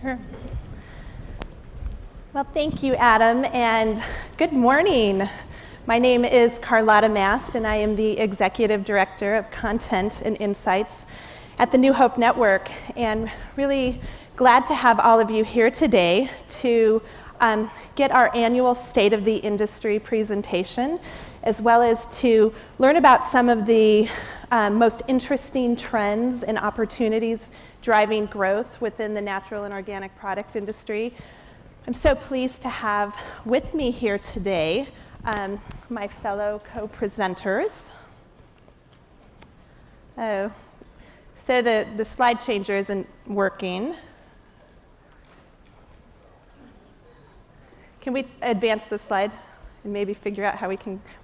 Sure. Well, thank you, Adam, and good morning. My name is Carlotta Mast, and I am the Executive Director of Content and Insights at the New Hope Network, and really glad to have all of you here today to get our annual State of the Industry presentation, as well as to learn about some of the most interesting trends and opportunities driving growth within the natural and organic product industry. I'm so pleased to have with me here today my fellow co-presenters. Oh, so the slide changer isn't working. Can we advance the slide and maybe figure out how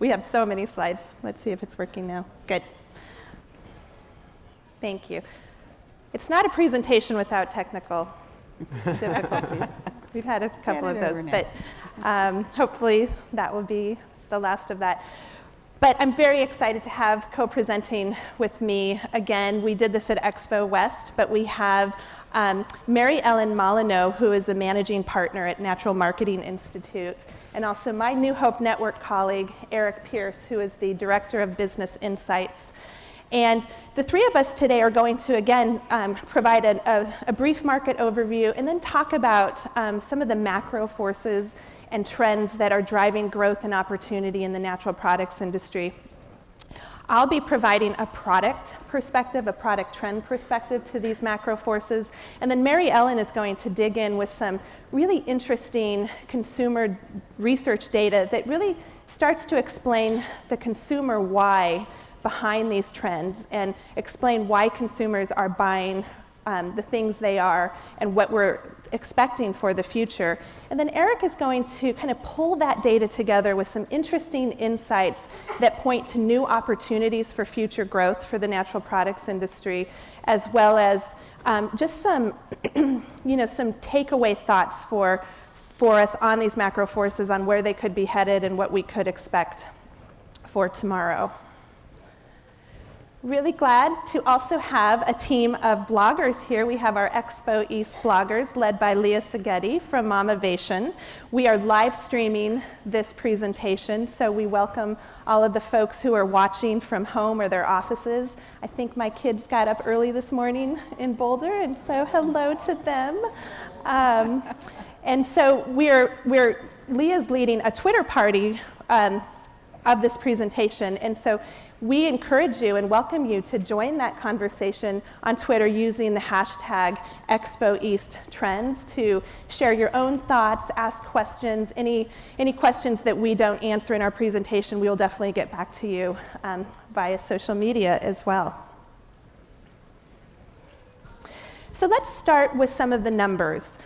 we have so many slides. Let's see if it's working now. Good. Thank you. It's not a presentation without technical difficulties. We've had a couple of those, but hopefully that will be the last of that. But I'm very excited to have co-presenting with me again. We did this at Expo West, but we have Mary Ellen Molyneux, who is a managing partner at Natural Marketing Institute, and also my New Hope Network colleague, Eric Pierce, who is the Director of Business Insights. And the three of us today are going to, again, provide a brief market overview and then talk about some of the macro forces and trends that are driving growth and opportunity in the natural products industry. I'll be providing a product perspective, a product trend perspective to these macro forces. And then Mary Ellen is going to dig in with some really interesting consumer research data that really starts to explain the consumer why behind these trends and explain why consumers are buying the things they are and what we're expecting for the future. And then Eric is going to kind of pull that data together with some interesting insights that point to new opportunities for future growth for the natural products industry, as well as just some, some takeaway thoughts for us on these macro forces, on where they could be headed and what we could expect for tomorrow. Really glad to also have a team of bloggers here. We have our Expo East bloggers led by Leah Seghetti from Momavation. We are live streaming this presentation, so we welcome all of the folks who are watching from home or their offices. I think my kids got up early this morning in Boulder, and so hello to them. And so Leah's leading a Twitter party of this presentation, and so we encourage you and welcome you to join that conversation on Twitter using the hashtag ExpoEastTrends to share your own thoughts, ask questions, any questions that we don't answer in our presentation. We will definitely get back to you via social media as well. So let's start with some of the numbers,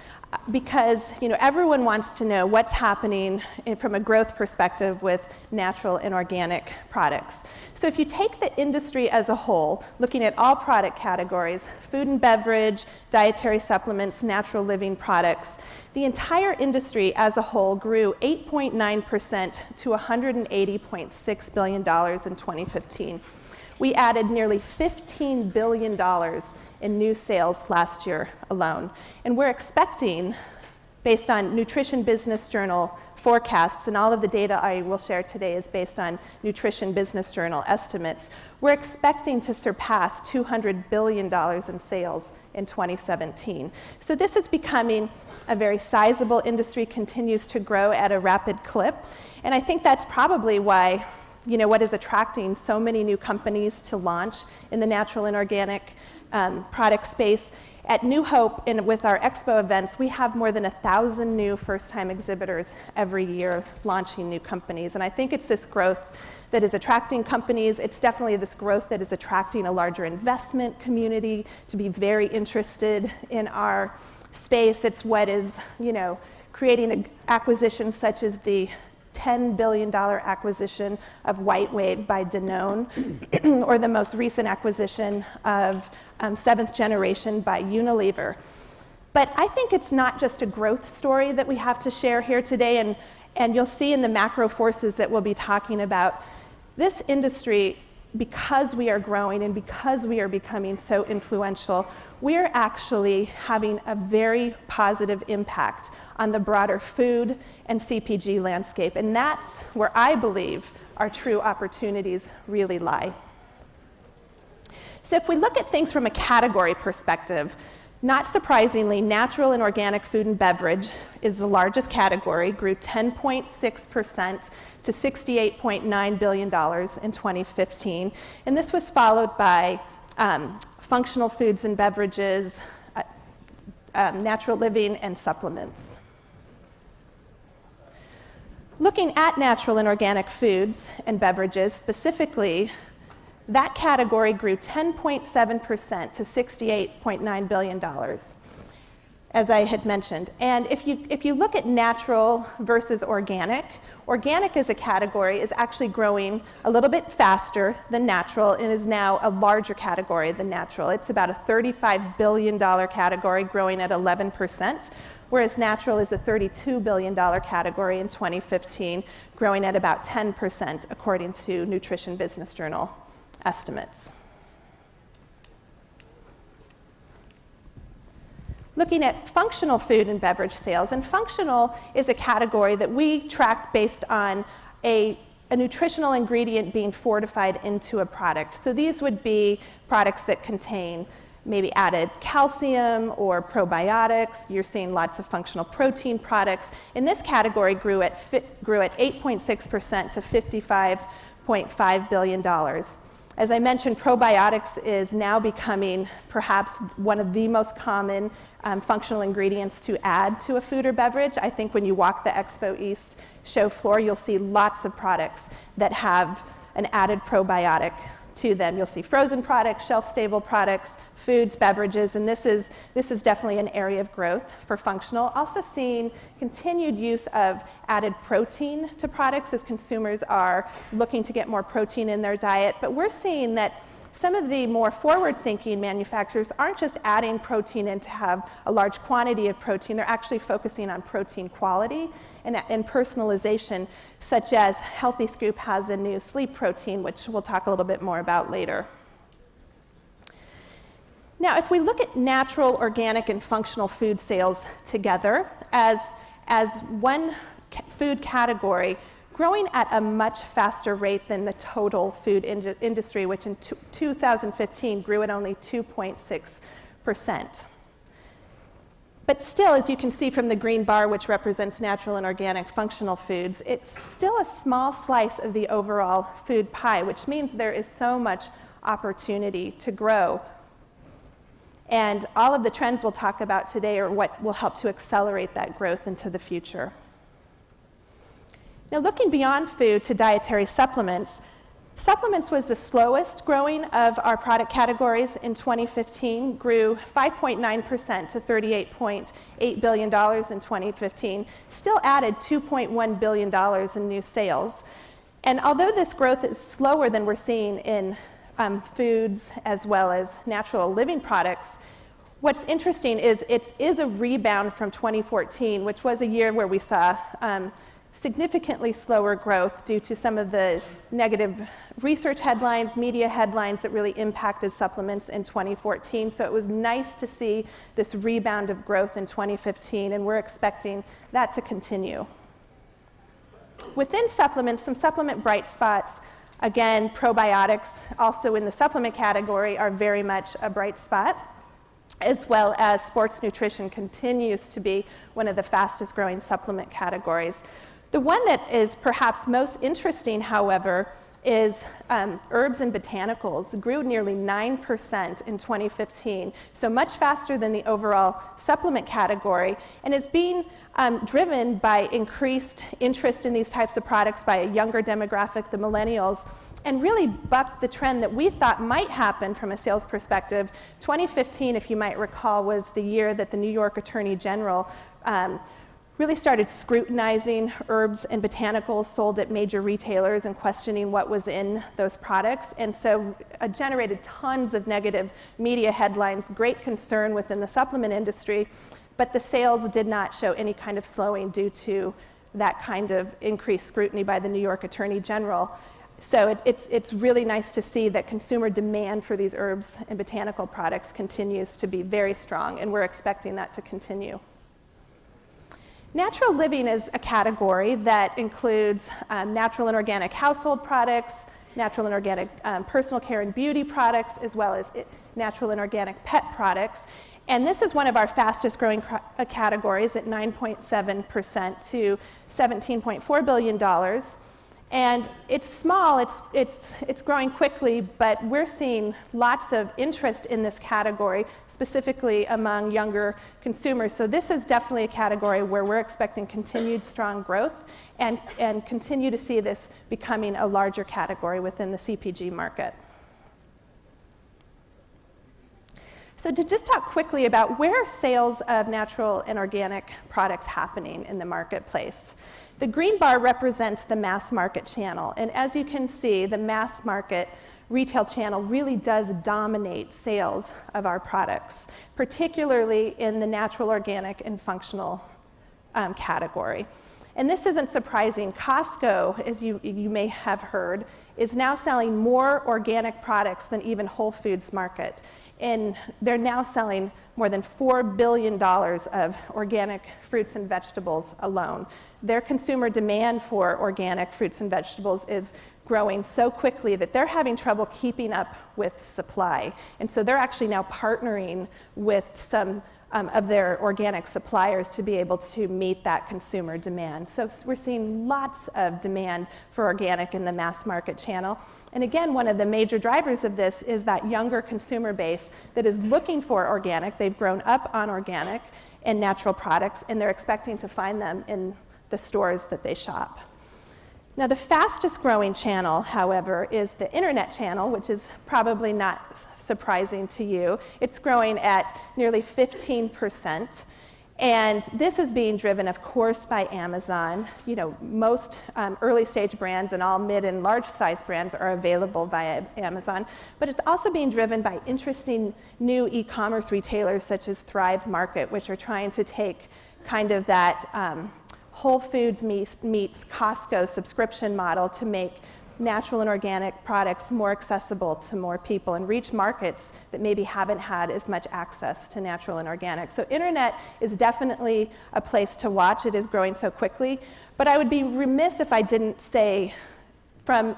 because everyone wants to know what's happening from a growth perspective with natural and organic products. So if you take the industry as a whole, looking at all product categories, food and beverage, dietary supplements, natural living products, the entire industry as a whole grew 8.9% to $180.6 billion in 2015. We added nearly $15 billion in new sales last year alone. And we're expecting, based on Nutrition Business Journal forecasts, and all of the data I will share today is based on Nutrition Business Journal estimates, we're expecting to surpass $200 billion in sales in 2017. So this is becoming a very sizable industry, continues to grow at a rapid clip. And I think that's probably why what is attracting so many new companies to launch in the natural and organic product space. At New Hope, and with our Expo events, we have more than 1,000 new first-time exhibitors every year launching new companies. And I think it's this growth that is attracting companies. It's definitely this growth that is attracting a larger investment community to be very interested in our space. It's what is, creating acquisitions such as the $10 billion acquisition of WhiteWave by Danone, or the most recent acquisition of Seventh Generation by Unilever. But I think it's not just a growth story that we have to share here today, and you'll see in the macro forces that we'll be talking about, this industry because we are growing and because we are becoming so influential, we're actually having a very positive impact on the broader food and CPG landscape. And that's where I believe our true opportunities really lie. So if we look at things from a category perspective, not surprisingly, natural and organic food and beverage is the largest category, grew 10.6% to $68.9 billion in 2015. And this was followed by functional foods and beverages, natural living, and supplements. Looking at natural and organic foods and beverages specifically, that category grew 10.7% to $68.9 billion, as I had mentioned. And if you look at natural versus organic, organic as a category is actually growing a little bit faster than natural and is now a larger category than natural. It's about a $35 billion category growing at 11%, whereas natural is a $32 billion category in 2015, growing at about 10% according to Nutrition Business Journal estimates. Looking at functional food and beverage sales, and functional is a category that we track based on a nutritional ingredient being fortified into a product. So these would be products that contain maybe added calcium or probiotics. You're seeing lots of functional protein products. And this category grew at 8.6% to $55.5 billion. As I mentioned, probiotics is now becoming perhaps one of the most common functional ingredients to add to a food or beverage. I think when you walk the Expo East show floor, you'll see lots of products that have an added probiotic to them. You'll see frozen products, shelf-stable products, foods, beverages, and this is definitely an area of growth for functional. Also seeing continued use of added protein to products as consumers are looking to get more protein in their diet. But we're seeing that some of the more forward-thinking manufacturers aren't just adding protein in to have a large quantity of protein. They're actually focusing on protein quality and personalization, such as Healthy Scoop has a new sleep protein, which we'll talk a little bit more about later. Now, if we look at natural, organic, and functional food sales together as one food category, growing at a much faster rate than the total food industry, which in 2015 grew at only 2.6%. But still, as you can see from the green bar, which represents natural and organic functional foods, it's still a small slice of the overall food pie, which means there is so much opportunity to grow. And all of the trends we'll talk about today are what will help to accelerate that growth into the future. Now, looking beyond food to dietary supplements, supplements was the slowest growing of our product categories in 2015, grew 5.9% to $38.8 billion in 2015, still added $2.1 billion in new sales. And although this growth is slower than we're seeing in foods as well as natural living products, what's interesting is it is a rebound from 2014, which was a year where we saw significantly slower growth due to some of the negative research headlines, media headlines that really impacted supplements in 2014. So it was nice to see this rebound of growth in 2015, and we're expecting that to continue. Within supplements, some supplement bright spots. Again, probiotics, also in the supplement category, are very much a bright spot, as well as sports nutrition continues to be one of the fastest growing supplement categories. The one that is perhaps most interesting, however, is herbs and botanicals grew nearly 9% in 2015, so much faster than the overall supplement category, and is being driven by increased interest in these types of products by a younger demographic, the millennials, and really bucked the trend that we thought might happen from a sales perspective. 2015, if you might recall, was the year that the New York Attorney General really started scrutinizing herbs and botanicals sold at major retailers and questioning what was in those products. And so generated tons of negative media headlines, great concern within the supplement industry, but the sales did not show any kind of slowing due to that kind of increased scrutiny by the New York Attorney General. So it's really nice to see that consumer demand for these herbs and botanical products continues to be very strong, and we're expecting that to continue. Natural living is a category that includes natural and organic household products, natural and organic personal care and beauty products, as well as natural and organic pet products. And this is one of our fastest growing categories at 9.7% to $17.4 billion. And it's small, it's growing quickly, but we're seeing lots of interest in this category, specifically among younger consumers. So this is definitely a category where we're expecting continued strong growth and continue to see this becoming a larger category within the CPG market. So to just talk quickly about where are sales of natural and organic products happening in the marketplace. The green bar represents the mass market channel, and as you can see, the mass market retail channel really does dominate sales of our products, particularly in the natural, organic, and functional category. And this isn't surprising. Costco, as you may have heard, is now selling more organic products than even Whole Foods Market. And they're now selling more than $4 billion of organic fruits and vegetables alone. Their consumer demand for organic fruits and vegetables is growing so quickly that they're having trouble keeping up with supply. And so they're actually now partnering with some of their organic suppliers to be able to meet that consumer demand. So we're seeing lots of demand for organic in the mass market channel. And again, one of the major drivers of this is that younger consumer base that is looking for organic. They've grown up on organic and natural products, and they're expecting to find them in the stores that they shop. Now, the fastest growing channel, however, is the internet channel, which is probably not surprising to you. It's growing at nearly 15%. And this is being driven, of course, by Amazon. You know, most early stage brands and all mid and large size brands are available via Amazon. But it's also being driven by interesting new e-commerce retailers such as Thrive Market, which are trying to take kind of that Whole Foods meets Costco subscription model to make natural and organic products more accessible to more people and reach markets that maybe haven't had as much access to natural and organic. So internet is definitely a place to watch. It is growing so quickly. But I would be remiss if I didn't say, from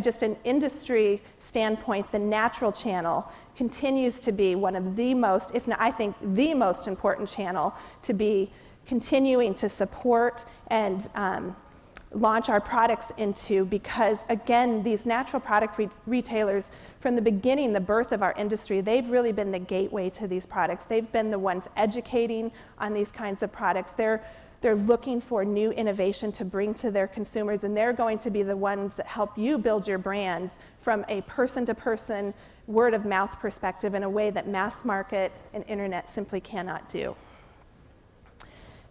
just an industry standpoint, the natural channel continues to be one of the most, if not I think the most important channel to be continuing to support and launch our products into, because again, these natural product retailers, from the beginning, the birth of our industry, they've really been the gateway to these products. They've been the ones educating on these kinds of products. They're looking for new innovation to bring to their consumers, and they're going to be the ones that help you build your brands from a person-to-person, word-of-mouth perspective in a way that mass market and internet simply cannot do.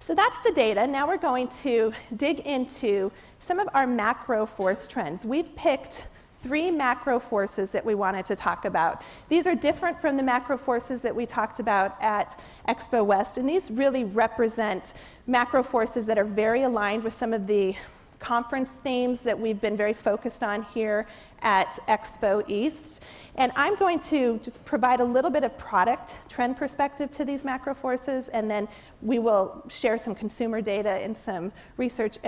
So that's the data. Now we're going to dig into some of our macro force trends. We've picked 3 macro forces that we wanted to talk about. These are different from the macro forces that we talked about at Expo West, and these really represent macro forces that are very aligned with some of the conference themes that we've been very focused on here at Expo East. And I'm going to just provide a little bit of product trend perspective to these macro forces, and then we will share some consumer data and some research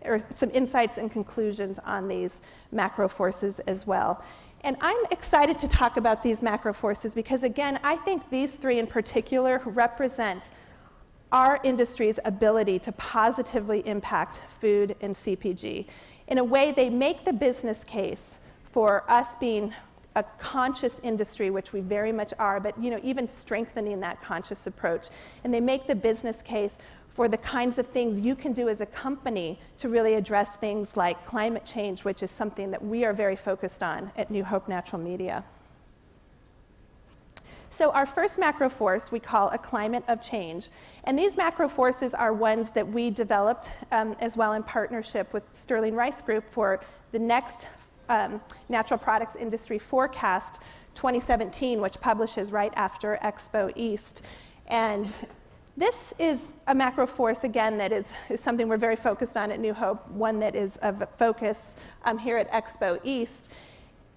or some insights and conclusions on these macro forces as well. And I'm excited to talk about these macro forces because, again, I think these 3 in particular represent our industry's ability to positively impact food and CPG. In a way, they make the business case for us being a conscious industry, which we very much are, but even strengthening that conscious approach. And they make the business case for the kinds of things you can do as a company to really address things like climate change, which is something that we are very focused on at New Hope Natural Media. So our first macro force we call a climate of change. And these macro forces are ones that we developed as well in partnership with Sterling Rice Group for the next Natural Products Industry Forecast 2017, which publishes right after Expo East. And This is a macro force, again, that is something we're very focused on at New Hope, one that is of focus here at Expo East.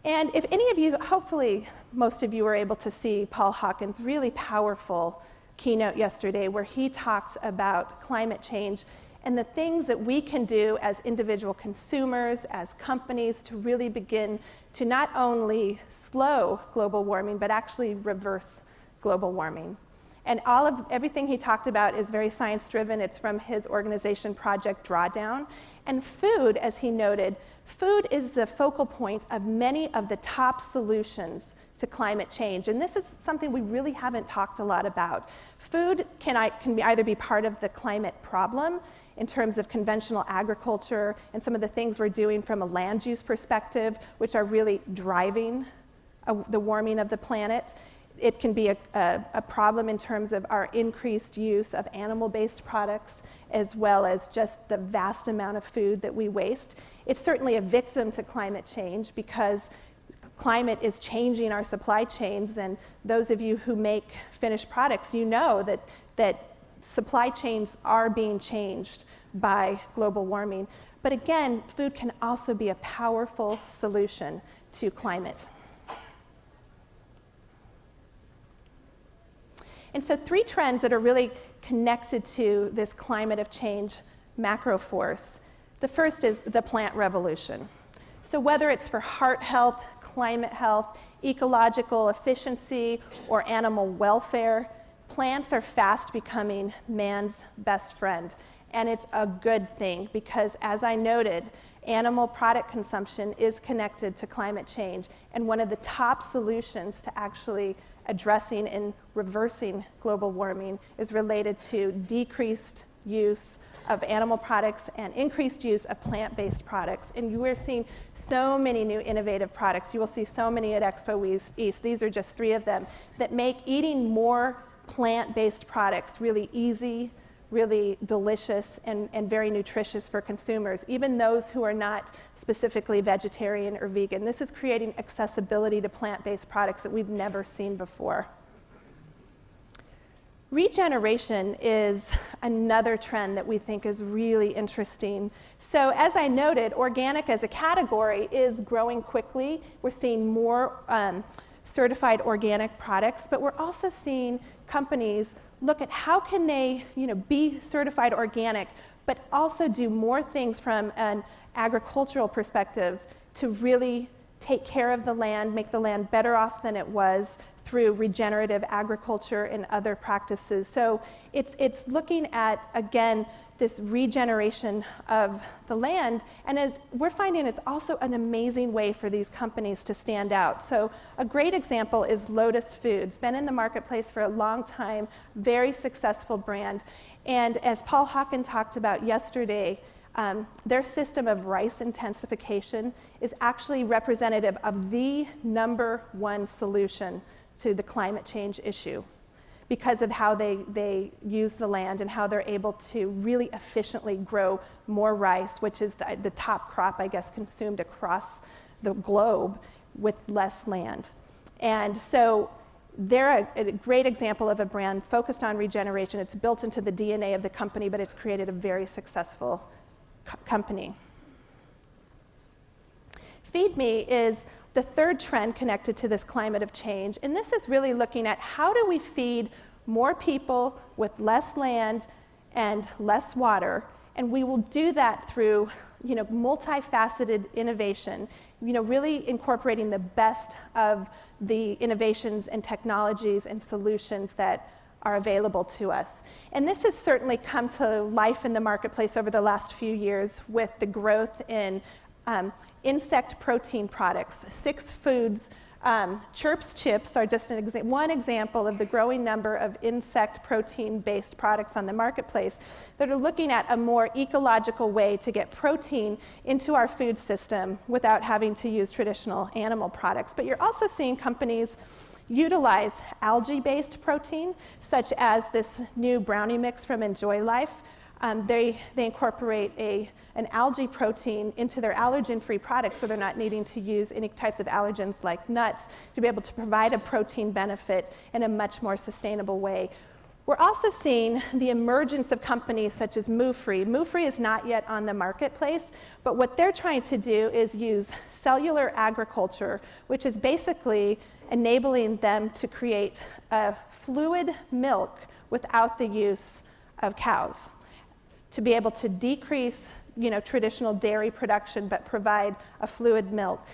And if any of you, hopefully most of you were able to see Paul Hawken's really powerful keynote yesterday where he talked about climate change and the things that we can do as individual consumers, as companies, to really begin to not only slow global warming, but actually reverse global warming. And everything he talked about is very science-driven. It's from his organization, Project Drawdown. And food, as he noted, food is the focal point of many of the top solutions to climate change. And this is something we really haven't talked a lot about. Food can either be part of the climate problem in terms of conventional agriculture and some of the things we're doing from a land use perspective, which are really driving the warming of the planet. It can be a problem in terms of our increased use of animal-based products, as well as just the vast amount of food that we waste. It's certainly a victim to climate change because climate is changing our supply chains, and those of you who make finished products, you know that supply chains are being changed by global warming. But again, food can also be a powerful solution to climate. And so 3 trends that are really connected to this climate of change macro force. The first is the plant revolution. So whether it's for heart health, climate health, ecological efficiency, or animal welfare, plants are fast becoming man's best friend. And it's a good thing because, as I noted, animal product consumption is connected to climate change. And one of the top solutions to actually addressing and reversing global warming is related to decreased use of animal products and increased use of plant-based products. And we're seeing so many new innovative products. You will see so many at Expo East. These are just 3 of them that make eating more plant-based products really easy, really delicious, and very nutritious for consumers, even those who are not specifically vegetarian or vegan. This is creating accessibility to plant-based products that we've never seen before. Regeneration is another trend that we think is really interesting. So as I noted, organic as a category is growing quickly. We're seeing more certified organic products, but we're also seeing companies look at how can they be certified organic, but also do more things from an agricultural perspective to really take care of the land, make the land better off than it was through regenerative agriculture and other practices. So it's looking at, again, this regeneration of the land, and as we're finding, it's also an amazing way for these companies to stand out. So a great example is Lotus Foods, been in the marketplace for a long time, very successful brand. And as Paul Hawken talked about yesterday, their system of rice intensification is actually representative of the #1 solution to the climate change issue, because of how they use the land and how they're able to really efficiently grow more rice, which is the top crop, I guess, consumed across the globe with less land. And so they're a great example of a brand focused on regeneration. It's built into the DNA of the company, but it's created a very successful company. Feed Me is the 3rd trend connected to this climate of change, and this is really looking at how do we feed more people with less land and less water, and we will do that through multifaceted innovation, really incorporating the best of the innovations and technologies and solutions that are available to us. And this has certainly come to life in the marketplace over the last few years with the growth in insect protein products. 6 Foods, Chirps chips are just one example of the growing number of insect protein-based products on the marketplace that are looking at a more ecological way to get protein into our food system without having to use traditional animal products. But you're also seeing companies utilize algae-based protein, such as this new brownie mix from Enjoy Life. They incorporate an algae protein into their allergen-free products, so they're not needing to use any types of allergens like nuts to be able to provide a protein benefit in a much more sustainable way. We're also seeing the emergence of companies such as Move Free. Move Free is not yet on the marketplace, but what they're trying to do is use cellular agriculture, which is basically enabling them to create a fluid milk without the use of cows, to be able to decrease traditional dairy production but provide a fluid milk.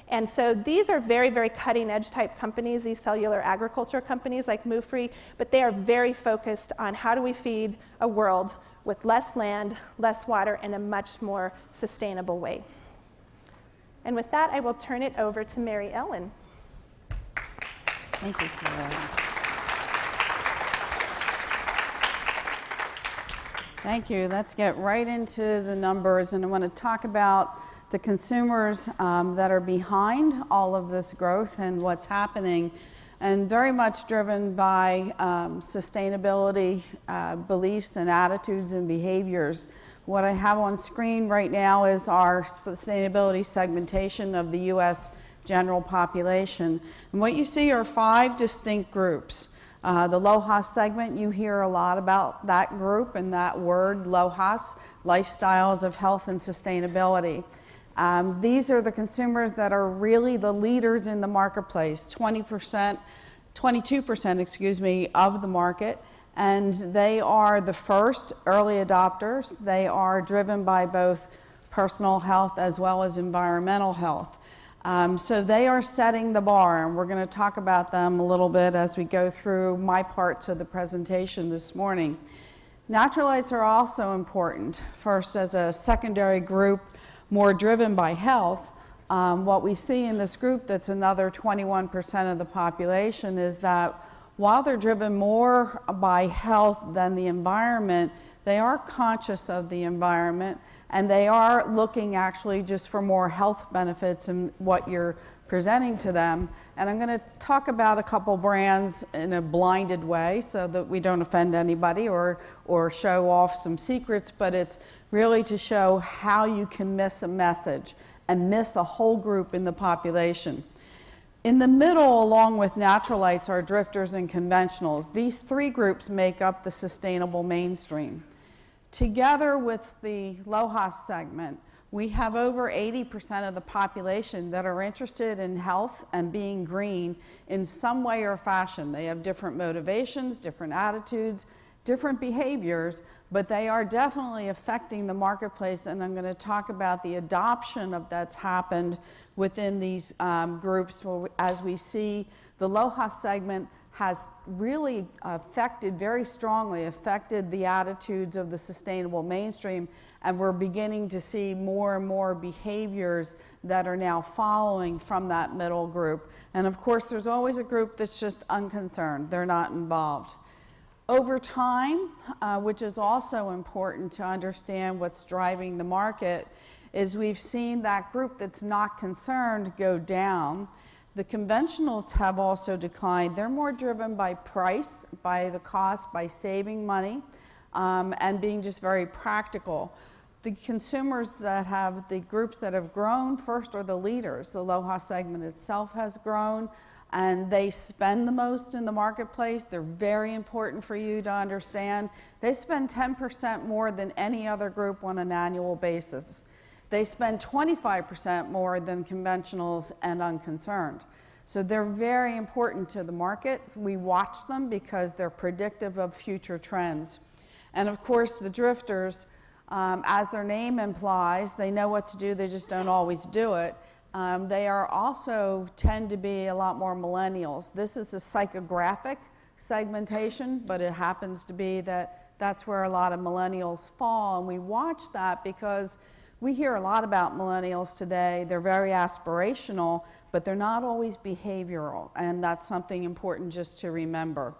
And so these are very, very cutting edge type companies, these cellular agriculture companies like Move Free, but they are very focused on how do we feed a world with less land, less water, in a much more sustainable way. And with that, I will turn it over to Mary Ellen. Thank you, Carol. Thank you. Let's get right into the numbers, and I want to talk about the consumers that are behind all of this growth and what's happening, and very much driven by sustainability beliefs and attitudes and behaviors. What I have on screen right now is our sustainability segmentation of the U.S. general population. And what you see are 5 distinct groups. The LOHAS segment, you hear a lot about that group and that word, LOHAS, Lifestyles of Health and Sustainability. These are the consumers that are really the leaders in the marketplace, 22%, of the market, and they are the first early adopters. They are driven by both personal health as well as environmental health. So they are setting the bar, and we're going to talk about them a little bit as we go through my parts of the presentation this morning. Natural lights are also important. First, as a secondary group, more driven by health, what we see in this group that's another 21% of the population is that while they're driven more by health than the environment, they are conscious of the environment, and they are looking actually just for more health benefits in what you're presenting to them. And I'm going to talk about a couple brands in a blinded way so that we don't offend anybody or show off some secrets, but it's really to show how you can miss a message and miss a whole group in the population. In the middle, along with natural lights, are drifters and conventionals. These 3 groups make up the sustainable mainstream. Together with the LOHAS segment, we have over 80% of the population that are interested in health and being green in some way or fashion. They have different motivations, different attitudes, different behaviors, but they are definitely affecting the marketplace, and I'm going to talk about the adoption of that's happened within these groups. As we see, the LOHAS segment has really very strongly affected the attitudes of the sustainable mainstream, and we're beginning to see more and more behaviors that are now following from that middle group. And of course, there's always a group that's just unconcerned. They're not involved. Over time, which is also important to understand what's driving the market, is we've seen that group that's not concerned go down. The conventionals have also declined. They're more driven by price, by the cost, by saving money, and being just very practical. The consumers that have, the groups that have grown first are the leaders. The LOHAS segment itself has grown, and they spend the most in the marketplace. They're very important for you to understand. They spend 10% more than any other group on an annual basis. They spend 25% more than conventionals and unconcerned. So they're very important to the market. We watch them because they're predictive of future trends. And of course, the drifters, as their name implies, they know what to do, they just don't always do it. They are also tend to be a lot more millennials. This is a psychographic segmentation, but it happens to be that that's where a lot of millennials fall. And we watch that because we hear a lot about millennials today. They're very aspirational, but they're not always behavioral, and that's something important just to remember.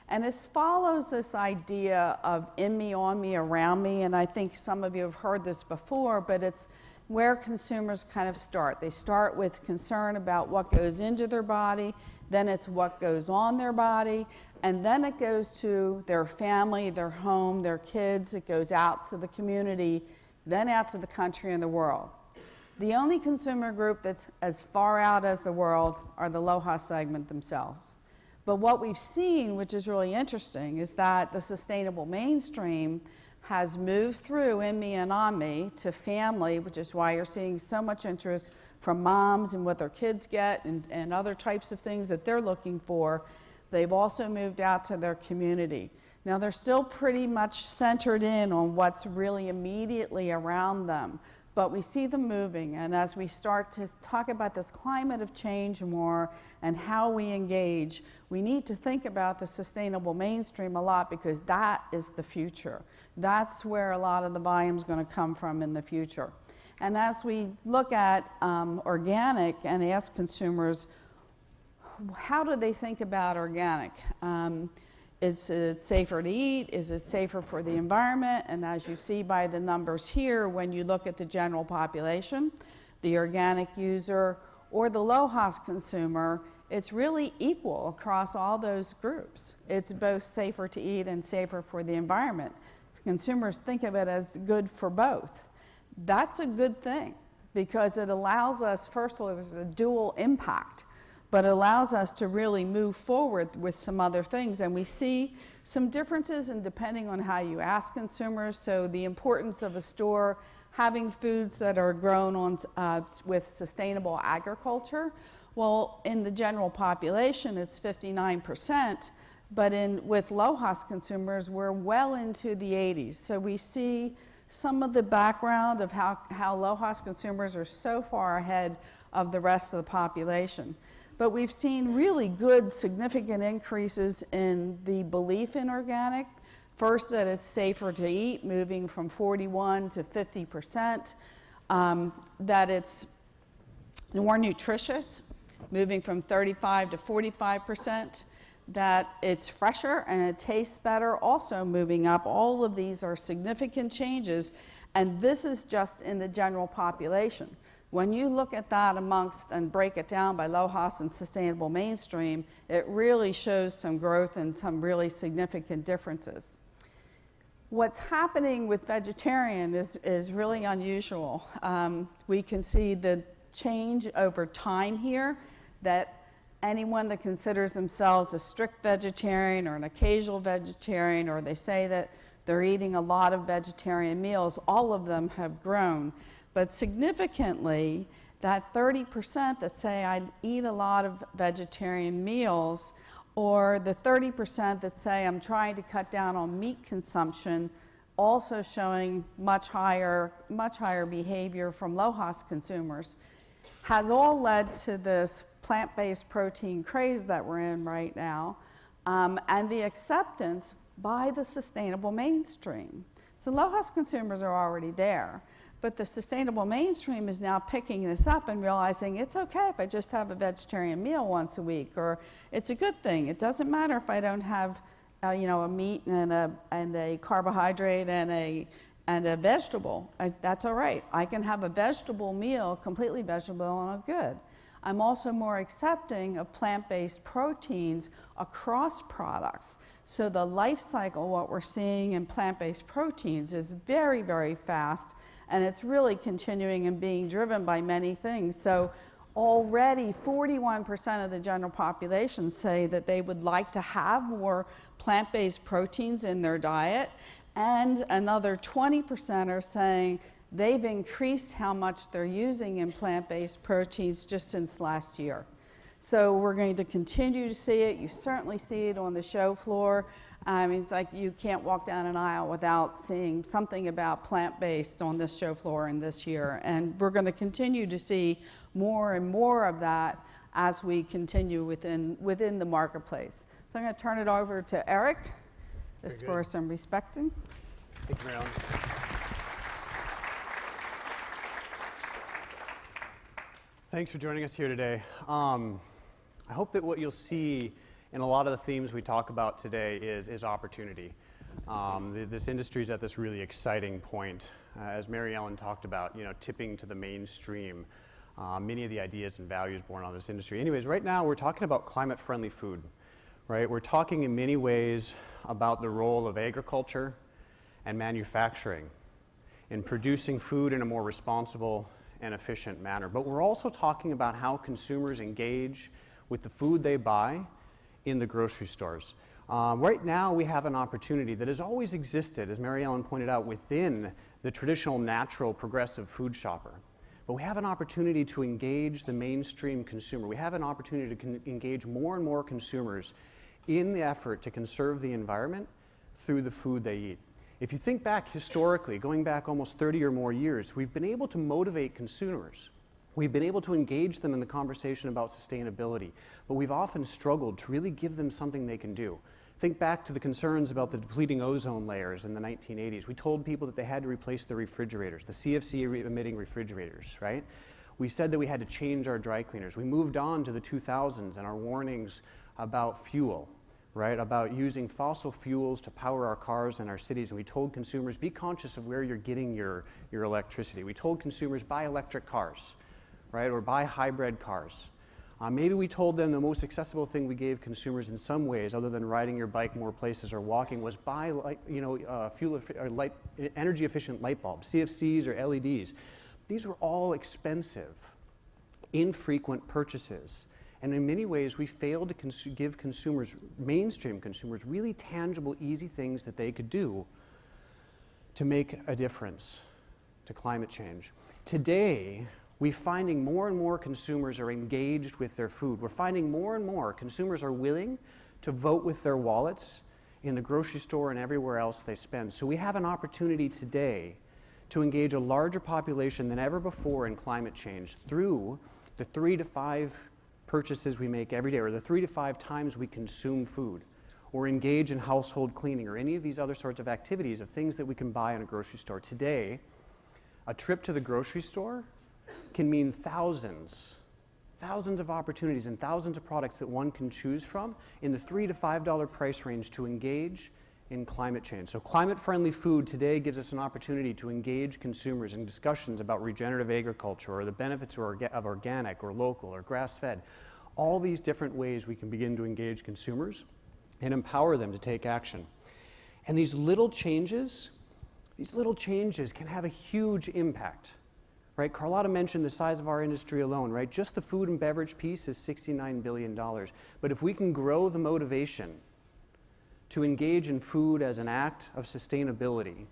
And it follows this idea of in me, on me, around me, and I think some of you have heard this before, but it's where consumers kind of start. They start with concern about what goes into their body, then it's what goes on their body, and then it goes to their family, their home, their kids, it goes out to the community, then out to the country and the world. The only consumer group that's as far out as the world are the LOHAS segment themselves. But what we've seen, which is really interesting, is that the sustainable mainstream has moved through in me and on me to family, which is why you're seeing so much interest from moms and what their kids get and other types of things that they're looking for. They've also moved out to their community. Now, they're still pretty much centered in on what's really immediately around them, but we see them moving. And as we start to talk about this climate of change more and how we engage, we need to think about the sustainable mainstream a lot, because that is the future. That's where a lot of the volume is going to come from in the future. And as we look at organic and ask consumers, how do they think about organic? Is it safer to eat? Is it safer for the environment? And as you see by the numbers here, when you look at the general population, the organic user, or the low-cost consumer, it's really equal across all those groups. It's both safer to eat and safer for the environment. Consumers think of it as good for both. That's a good thing, because it allows us, first of all, there's a dual impact, but it allows us to really move forward with some other things. And we see some differences in depending on how you ask consumers. So the importance of a store having foods that are grown on with sustainable agriculture. Well, in the general population, it's 59%, but with low-cost consumers, we're well into the 80s. So we see some of the background of how low-cost consumers are so far ahead of the rest of the population. But we've seen really good, significant increases in the belief in organic. First, that it's safer to eat, moving from 41 to 50%. That it's more nutritious, moving from 35 to 45%. That it's fresher and it tastes better, also moving up. All of these are significant changes, and this is just in the general population. When you look at that amongst and break it down by low-cost and sustainable mainstream, it really shows some growth and some really significant differences. What's happening with vegetarian is really unusual. We can see the change over time here, that anyone that considers themselves a strict vegetarian or an occasional vegetarian, or they say that they're eating a lot of vegetarian meals, all of them have grown. But significantly, that 30% that say I eat a lot of vegetarian meals, or the 30% that say I'm trying to cut down on meat consumption, also showing much higher behavior from low-cost consumers, has all led to this plant-based protein craze that we're in right now, and the acceptance by the sustainable mainstream. So low-cost consumers are already there, but the sustainable mainstream is now picking this up and realizing it's okay if I just have a vegetarian meal once a week, or it's a good thing. It doesn't matter if I don't have a meat and a carbohydrate and a vegetable. That's all right. I can have a vegetable meal, completely vegetable, and I'm good. I'm also more accepting of plant-based proteins across products. So the life cycle, what we're seeing in plant-based proteins, is very, very fast, and it's really continuing and being driven by many things. So already 41% of the general population say that they would like to have more plant-based proteins in their diet, and another 20% are saying they've increased how much they're using in plant-based proteins just since last year. So we're going to continue to see it. You certainly see it on the show floor. It's like you can't walk down an aisle without seeing something about plant-based on this show floor and this year. And we're going to continue to see more and more of that as we continue within the marketplace. So I'm going to turn it over to Eric. This is for some respecting. Thank you, Marilyn. Thanks for joining us here today. I hope that what you'll see in a lot of the themes we talk about today is opportunity. This industry is at this really exciting point. As Mary Ellen talked about, tipping to the mainstream, many of the ideas and values born on this industry. Anyways, right now we're talking about climate-friendly food, right? We're talking in many ways about the role of agriculture and manufacturing in producing food in a more responsible and efficient manner. But we're also talking about how consumers engage with the food they buy in the grocery stores. Right now, we have an opportunity that has always existed, as Mary Ellen pointed out, within the traditional, natural, progressive food shopper. But we have an opportunity to engage the mainstream consumer. We have an opportunity to engage more and more consumers in the effort to conserve the environment through the food they eat. If you think back historically, going back almost 30 or more years, we've been able to motivate consumers. We've been able to engage them in the conversation about sustainability, but we've often struggled to really give them something they can do. Think back to the concerns about the depleting ozone layers in the 1980s. We told people that they had to replace their refrigerators, the CFC emitting refrigerators, right? We said that we had to change our dry cleaners. We moved on to the 2000s and our warnings about fuel, right? About using fossil fuels to power our cars and our cities. And we told consumers, be conscious of where you're getting your electricity. We told consumers, buy electric cars, right? Or buy hybrid cars. Maybe we told them the most accessible thing we gave consumers in some ways, other than riding your bike more places or walking, was buy energy efficient light bulbs, CFCs or LEDs. These were all expensive, infrequent purchases. And in many ways, we failed to give consumers, mainstream consumers, really tangible, easy things that they could do to make a difference to climate change. Today, we're finding more and more consumers are engaged with their food. We're finding more and more consumers are willing to vote with their wallets in the grocery store and everywhere else they spend. So we have an opportunity today to engage a larger population than ever before in climate change through the 3 to 5 purchases we make every day, or the 3 to 5 times we consume food, or engage in household cleaning, or any of these other sorts of activities of things that we can buy in a grocery store. Today, a trip to the grocery store can mean thousands of opportunities and thousands of products that one can choose from in the $3 to $5 price range to engage in climate change. So climate-friendly food today gives us an opportunity to engage consumers in discussions about regenerative agriculture or the benefits of organic or local or grass-fed. All these different ways we can begin to engage consumers and empower them to take action. And these little changes can have a huge impact. Right? Carlotta mentioned the size of our industry alone, right? Just the food and beverage piece is $69 billion. But if we can grow the motivation to engage in food as an act of sustainability,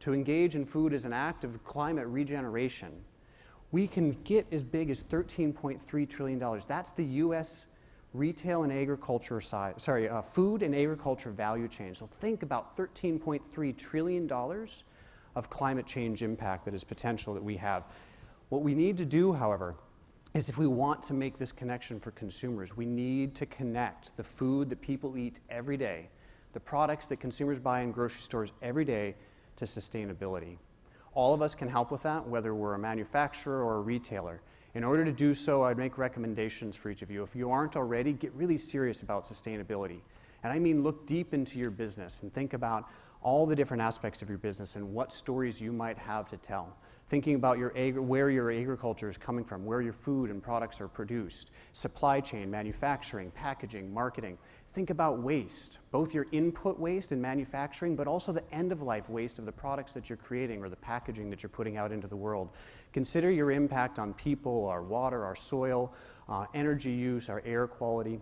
to engage in food as an act of climate regeneration, we can get as big as $13.3 trillion. That's the U.S. retail and agriculture food and agriculture value chain. So think about $13.3 trillion of climate change impact that is potential that we have. What we need to do, however, is if we want to make this connection for consumers, we need to connect the food that people eat every day, the products that consumers buy in grocery stores every day, to sustainability. All of us can help with that, whether we're a manufacturer or a retailer. In order to do so, I'd make recommendations for each of you. If you aren't already, get really serious about sustainability. And I mean, look deep into your business and think about all the different aspects of your business and what stories you might have to tell. Thinking about where your agriculture is coming from, where your food and products are produced, supply chain, manufacturing, packaging, marketing. Think about waste, both your input waste in manufacturing, but also the end-of-life waste of the products that you're creating or the packaging that you're putting out into the world. Consider your impact on people, our water, our soil, energy use, our air quality,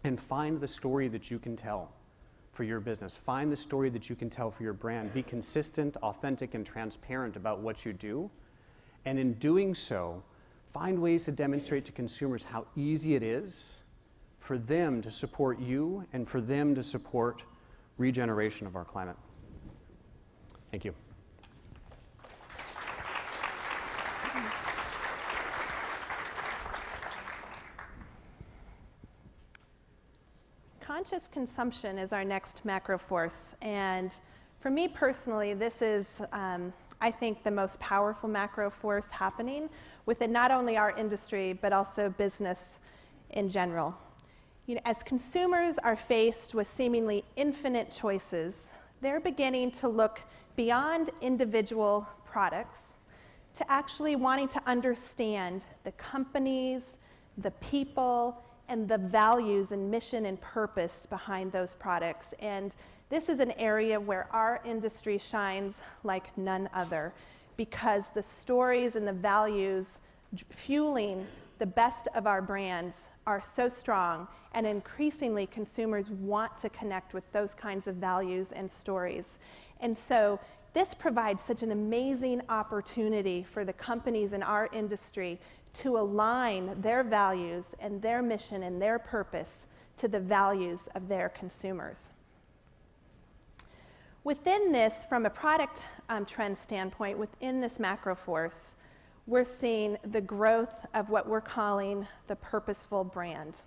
and find the story that you can tell for your business. Find the story that you can tell for your brand. Be consistent, authentic, and transparent about what you do. And in doing so, find ways to demonstrate to consumers how easy it is for them to support you and for them to support regeneration of our climate. Thank you. Conscious consumption is our next macro force, and for me personally, this is, I think, the most powerful macro force happening within not only our industry, but also business in general. You know, as consumers are faced with seemingly infinite choices, they're beginning to look beyond individual products to actually wanting to understand the companies, the people, and the values and mission and purpose behind those products. And this is an area where our industry shines like none other, because the stories and the values fueling the best of our brands are so strong, and increasingly consumers want to connect with those kinds of values and stories. And so this provides such an amazing opportunity for the companies in our industry to align their values and their mission and their purpose to the values of their consumers. Within this, from a product trend standpoint, within this macro force, we're seeing the growth of what we're calling the purposeful brand.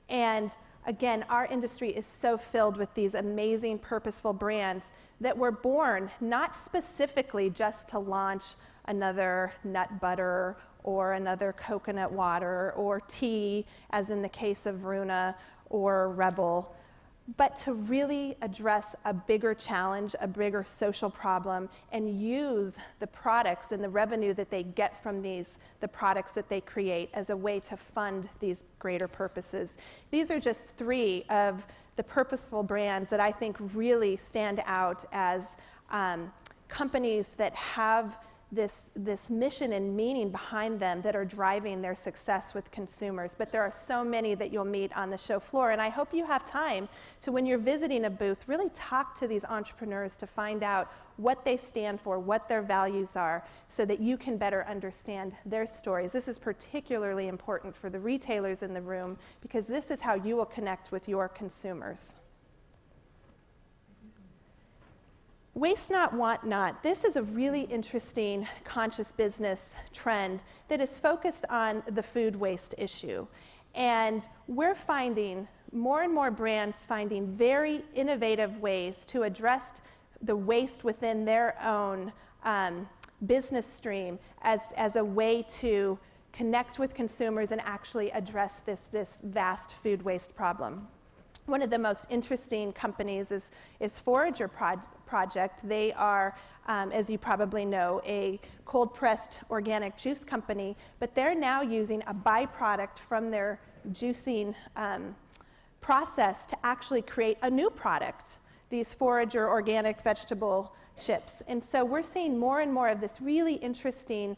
And again, our industry is so filled with these amazing purposeful brands that were born not specifically just to launch another nut butter or another coconut water or tea, as in the case of Runa or Rebel, but to really address a bigger challenge, a bigger social problem, and use the products and the revenue that they get from the products that they create as a way to fund these greater purposes. These are just 3 of the purposeful brands that I think really stand out as companies that have this mission and meaning behind them that are driving their success with consumers. But there are so many that you'll meet on the show floor, and I hope you have time to, when you're visiting a booth, really talk to these entrepreneurs to find out what they stand for, what their values are, so that you can better understand their stories. This is particularly important for the retailers in the room, because this is how you will connect with your consumers. Waste not, want not. This is a really interesting conscious business trend that is focused on the food waste issue. And we're finding more and more brands finding very innovative ways to address the waste within their own business stream as a way to connect with consumers and actually address this vast food waste problem. One of the most interesting companies is Forager Project. They are, as you probably know, a cold-pressed organic juice company, but they're now using a byproduct from their juicing process to actually create a new product, these Forager organic vegetable chips. And so we're seeing more and more of this really interesting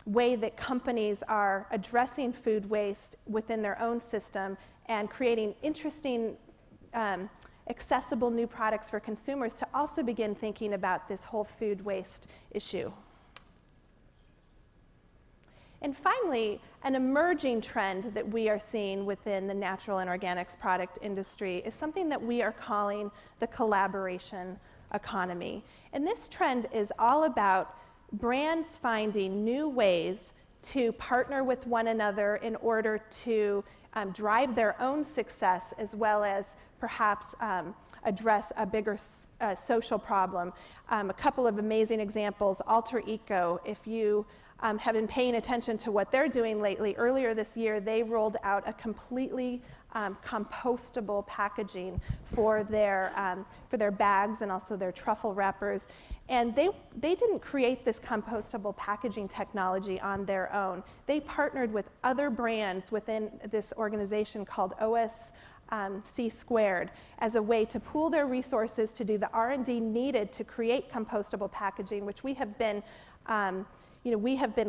way that companies are addressing food waste within their own system and creating interesting, accessible new products for consumers to also begin thinking about this whole food waste issue. And finally, an emerging trend that we are seeing within the natural and organics product industry is something that we are calling the collaboration economy. And this trend is all about brands finding new ways to partner with one another in order to drive their own success, as well as perhaps address a bigger social problem. A couple of amazing examples. Alter Eco, if you have been paying attention to what they're doing lately, earlier this year they rolled out a completely compostable packaging for their bags and also their truffle wrappers. And they didn't create this compostable packaging technology on their own. They partnered with other brands within this organization called OSC Squared as a way to pool their resources to do the R&D needed to create compostable packaging, which we have been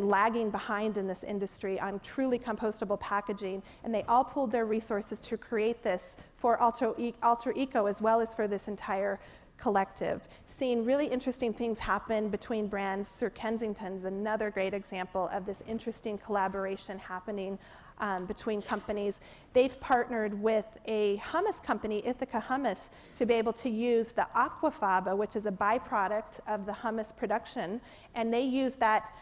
lagging behind in this industry on truly compostable packaging, and they all pooled their resources to create this for Alter Eco as well as for this entire collective. Seeing really interesting things happen between brands. Sir Kensington's another great example of this interesting collaboration happening between companies. They've partnered with a hummus company, Ithaca Hummus, to be able to use the aquafaba, which is a byproduct of the hummus production, and they use that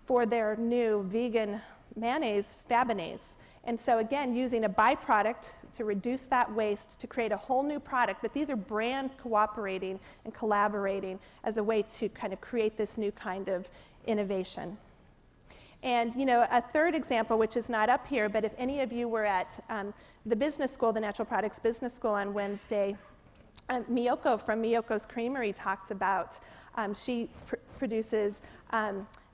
for their new vegan mayonnaise, Fabonnaise. And so again, using a byproduct to reduce that waste to create a whole new product, but these are brands cooperating and collaborating as a way to kind of create this new kind of innovation. And a third example, which is not up here, but if any of you were at the business school, the Natural Products Business School on Wednesday, Miyoko from Miyoko's Creamery talked about, she produces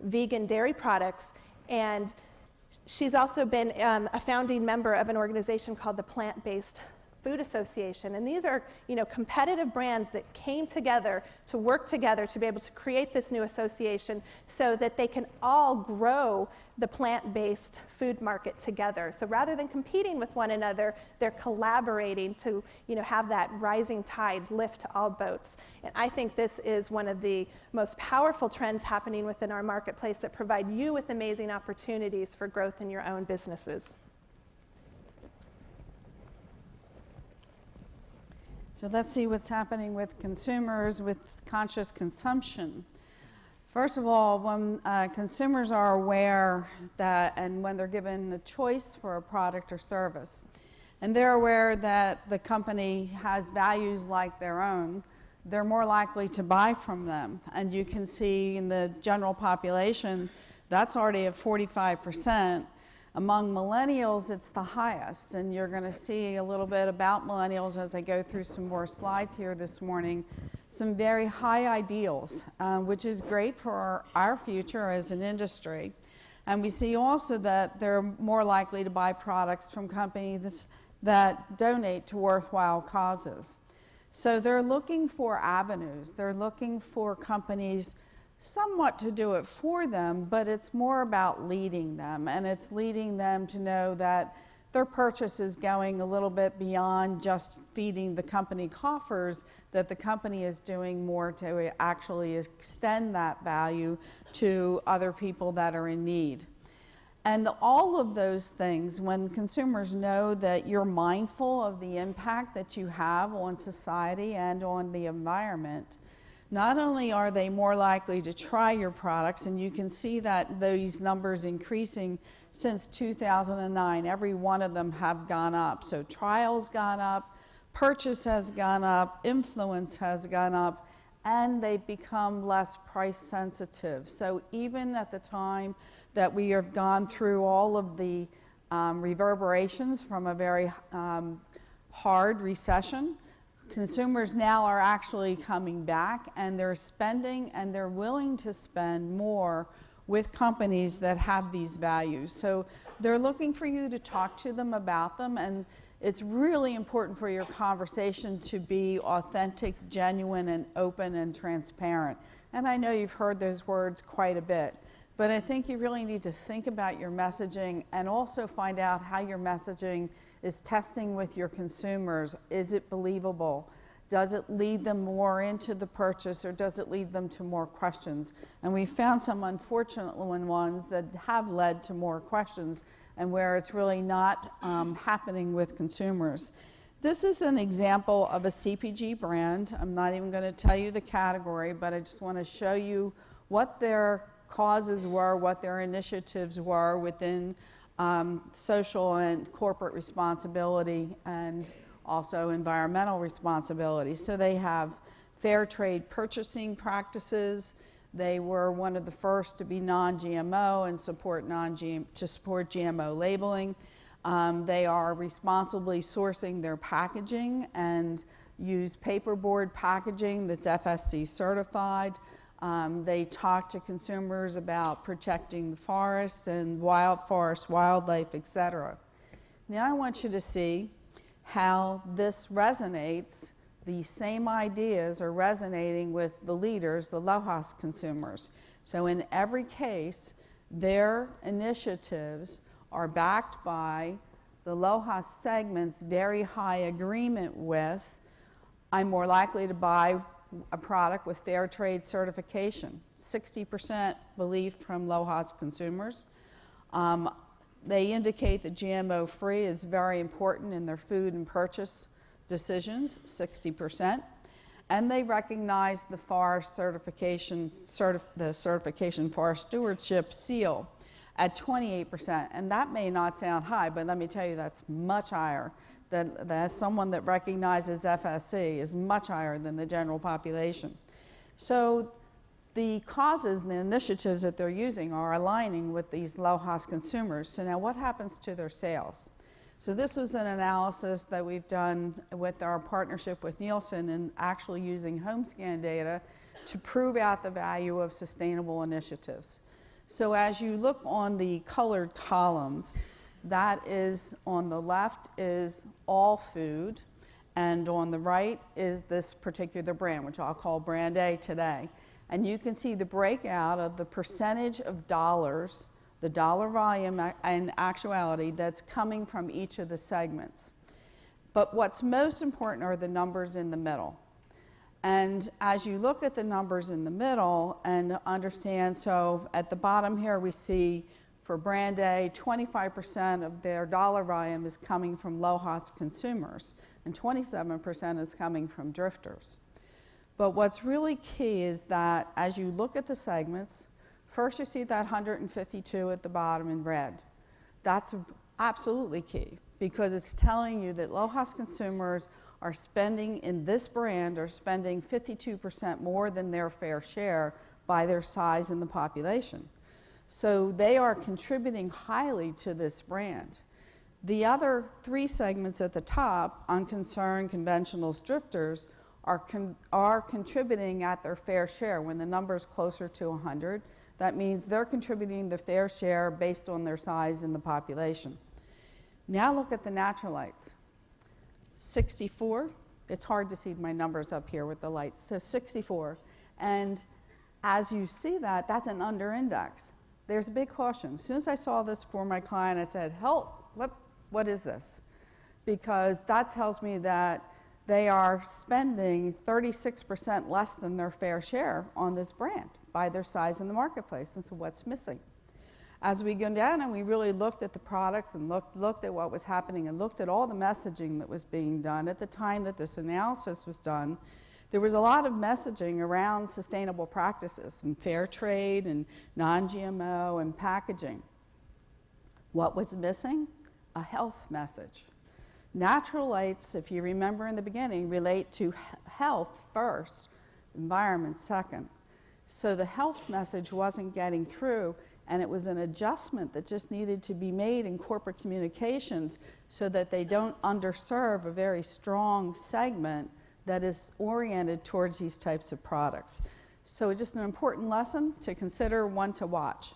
vegan dairy products, and she's also been a founding member of an organization called the Plant-Based Food Association. And these are, competitive brands that came together to work together to be able to create this new association so that they can all grow the plant-based food market together. So rather than competing with one another, they're collaborating to, have that rising tide lift all boats. And I think this is one of the most powerful trends happening within our marketplace that provide you with amazing opportunities for growth in your own businesses. So let's see what's happening with consumers with conscious consumption. First of all, when consumers are aware that, and when they're given a choice for a product or service, and they're aware that the company has values like their own, they're more likely to buy from them. And you can see in the general population, that's already at 45%. Among millennials, it's the highest, and you're going to see a little bit about millennials as I go through some more slides here this morning. Some very high ideals, which is great for our future as an industry. And we see also that they're more likely to buy products from companies that donate to worthwhile causes. So they're looking for avenues. They're looking for companies somewhat to do it for them, but it's more about leading them, and it's leading them to know that their purchase is going a little bit beyond just feeding the company coffers, that the company is doing more to actually extend that value to other people that are in need. And all of those things, when consumers know that you're mindful of the impact that you have on society and on the environment, not only are they more likely to try your products, and you can see that these numbers increasing since 2009, every one of them have gone up. So trials gone up, purchase has gone up, influence has gone up, and they've become less price sensitive. So even at the time that we have gone through all of the reverberations from a very hard recession, consumers now are actually coming back, and they're spending, and they're willing to spend more with companies that have these values. So they're looking for you to talk to them about them, and it's really important for your conversation to be authentic, genuine, and open and transparent. And I know you've heard those words quite a bit, but I think you really need to think about your messaging and also find out how your messaging is testing with your consumers. Is it believable? Does it lead them more into the purchase, or does it lead them to more questions? And we found some unfortunate ones that have led to more questions, and where it's really not happening with consumers. This is an example of a CPG brand. I'm not even going to tell you the category, but I just want to show you what their causes were, what their initiatives were within social and corporate responsibility, and also environmental responsibility. So they have fair trade purchasing practices. They were one of the first to be non-GMO and support GMO labeling. They are responsibly sourcing their packaging and use paperboard packaging that's FSC certified. They talk to consumers about protecting the forests and wildlife, etc. Now I want you to see how this resonates. These same ideas are resonating with the leaders, the LOHAS consumers. So in every case, their initiatives are backed by the LOHAS segment's very high agreement with, I'm more likely to buy a product with fair trade certification. 60% belief from LOHAS consumers. They indicate that GMO-free is very important in their food and purchase decisions, 60%. And they recognize the forest certification, the certification forest stewardship seal at 28%. And that may not sound high, but let me tell you, that's much higher. That someone that recognizes FSC is much higher than the general population. So the causes and the initiatives that they're using are aligning with these LOHAS consumers. So now what happens to their sales? So this was an analysis that we've done with our partnership with Nielsen and actually using home scan data to prove out the value of sustainable initiatives. So as you look on the colored columns, that is on the left is all food, And on the right is this particular brand, which I'll call brand A today. And you can see the breakout of the percentage of dollars, the dollar volume and actuality that's coming from each of the segments. But what's most important are the numbers in the middle. And as you look at the numbers in the middle and understand, so at the bottom here we see for brand A, 25% of their dollar volume is coming from low-cost consumers, and 27% is coming from drifters. But what's really key is that as you look at the segments, first you see that 152 at the bottom in red. That's absolutely key because it's telling you that low-cost consumers are spending in this brand are spending 52% more than their fair share by their size in the population. So they are contributing highly to this brand. The other three segments at the top, unconcerned, conventionals, drifters, are contributing at their fair share. When the number is closer to 100, that means they're contributing the fair share based on their size in the population. Now look at the natural lights. 64, it's hard to see my numbers up here with the lights, so 64. And as you see that, that's an under index. There's a big caution. As soon as I saw this for my client, I said, help, what is this? Because that tells me that they are spending 36% less than their fair share on this brand by their size in the marketplace. And so what's missing? As we go down and we really looked at the products and looked at what was happening and looked at all the messaging that was being done at the time that this analysis was done, there was a lot of messaging around sustainable practices and fair trade and non-GMO and packaging. What was missing? A health message. Natural lights, if you remember in the beginning, relate to health first, environment second. So the health message wasn't getting through, and it was an adjustment that just needed to be made in corporate communications so that they don't underserve a very strong segment that is oriented towards these types of products. So it's just an important lesson to consider, one to watch.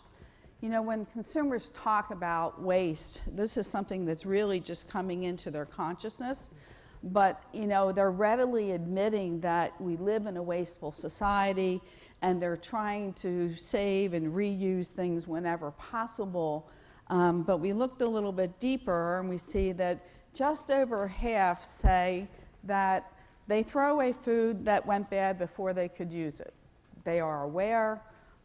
You know, when consumers talk about waste, this is something that's really just coming into their consciousness. But, you know, they're readily admitting that we live in a wasteful society, and they're trying to save and reuse things whenever possible. But we looked a little bit deeper, and we see that just over half say that they throw away food that went bad before they could use it. They are aware,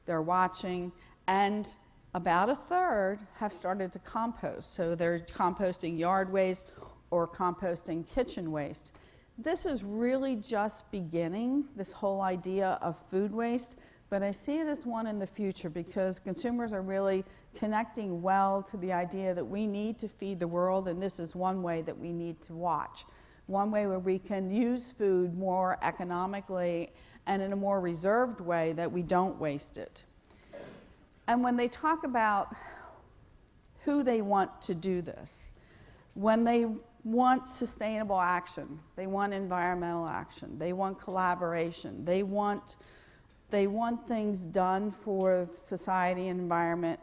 they're watching, and about a third have started to compost. So they're composting yard waste or composting kitchen waste. This is really just beginning, this whole idea of food waste, but I see it as one in the future because consumers are really connecting well to the idea that we need to feed the world, and this is one way that we need to watch. One way where we can use food more economically and in a more reserved way that we don't waste it. And when they talk about who they want to do this, when they want sustainable action, they want environmental action, they want collaboration, they want things done for society and environment,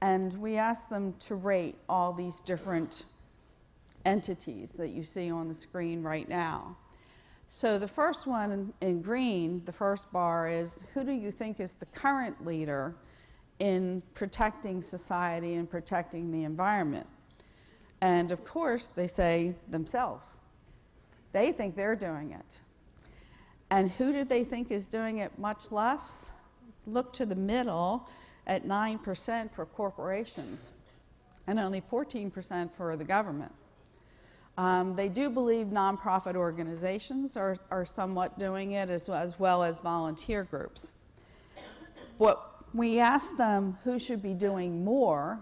and we ask them to rate all these different entities that you see on the screen right now. So the first one in green, the first bar, is who do you think is the current leader in protecting society and protecting the environment? And of course, they say themselves. They think they're doing it. And who do they think is doing it much less? Look to the middle at 9% for corporations and only 14% for the government. They do believe nonprofit organizations are somewhat doing it as well as volunteer groups. What we ask them who should be doing more,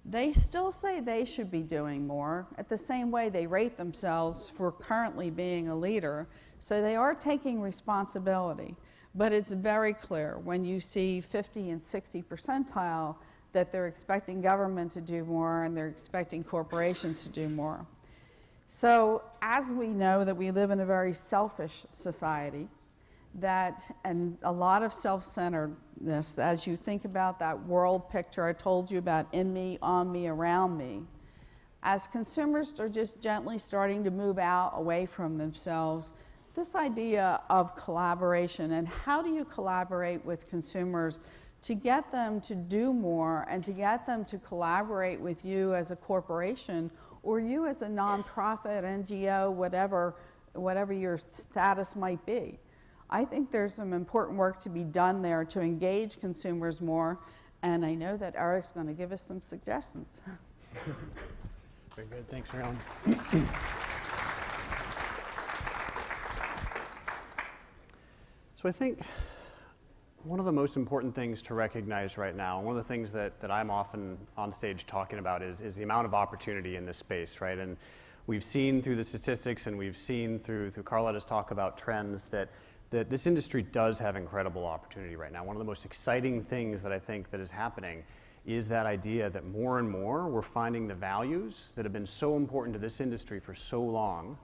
they still say they should be doing more at the same way they rate themselves for currently being a leader. So they are taking responsibility, but it's very clear when you see 50 and 60 percentile that they're expecting government to do more and they're expecting corporations to do more. So as we know that we live in a very selfish society, and a lot of self-centeredness, as you think about that world picture I told you about, in me, on me, around me, As consumers are just gently starting to move out away from themselves, this idea of collaboration and how do you collaborate with consumers to get them to do more and to get them to collaborate with you as a corporation or you as a nonprofit, NGO, whatever your status might be. I think there's some important work to be done there to engage consumers more, and I know that Eric's going to give us some suggestions. Very good. Thanks, Marilyn. So I think one of the most important things to recognize right now, one of the things that I'm often on stage talking about is the amount of opportunity in this space, right? And we've seen through the statistics and we've seen through Carlotta's talk about trends that this industry does have incredible opportunity right now. One of the most exciting things that I think that is happening is that idea that more and more we're finding the values that have been so important to this industry for so long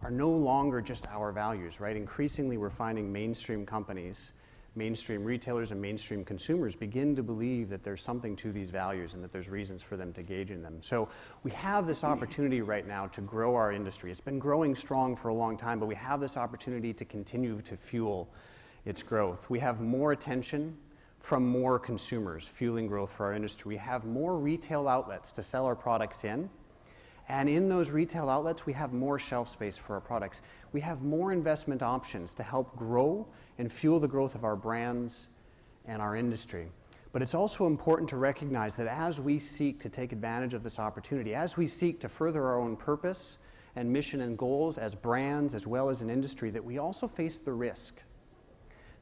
are no longer just our values, right? Increasingly we're finding mainstream companies, mainstream retailers and mainstream consumers begin to believe that there's something to these values and that there's reasons for them to engage in them. So we have this opportunity right now to grow our industry. It's been growing strong for a long time, but we have this opportunity to continue to fuel its growth. We have more attention from more consumers fueling growth for our industry. We have more retail outlets to sell our products in. And in those retail outlets, we have more shelf space for our products. We have more investment options to help grow and fuel the growth of our brands and our industry. But it's also important to recognize that as we seek to take advantage of this opportunity, as we seek to further our own purpose and mission and goals as brands as well as an industry, that we also face the risk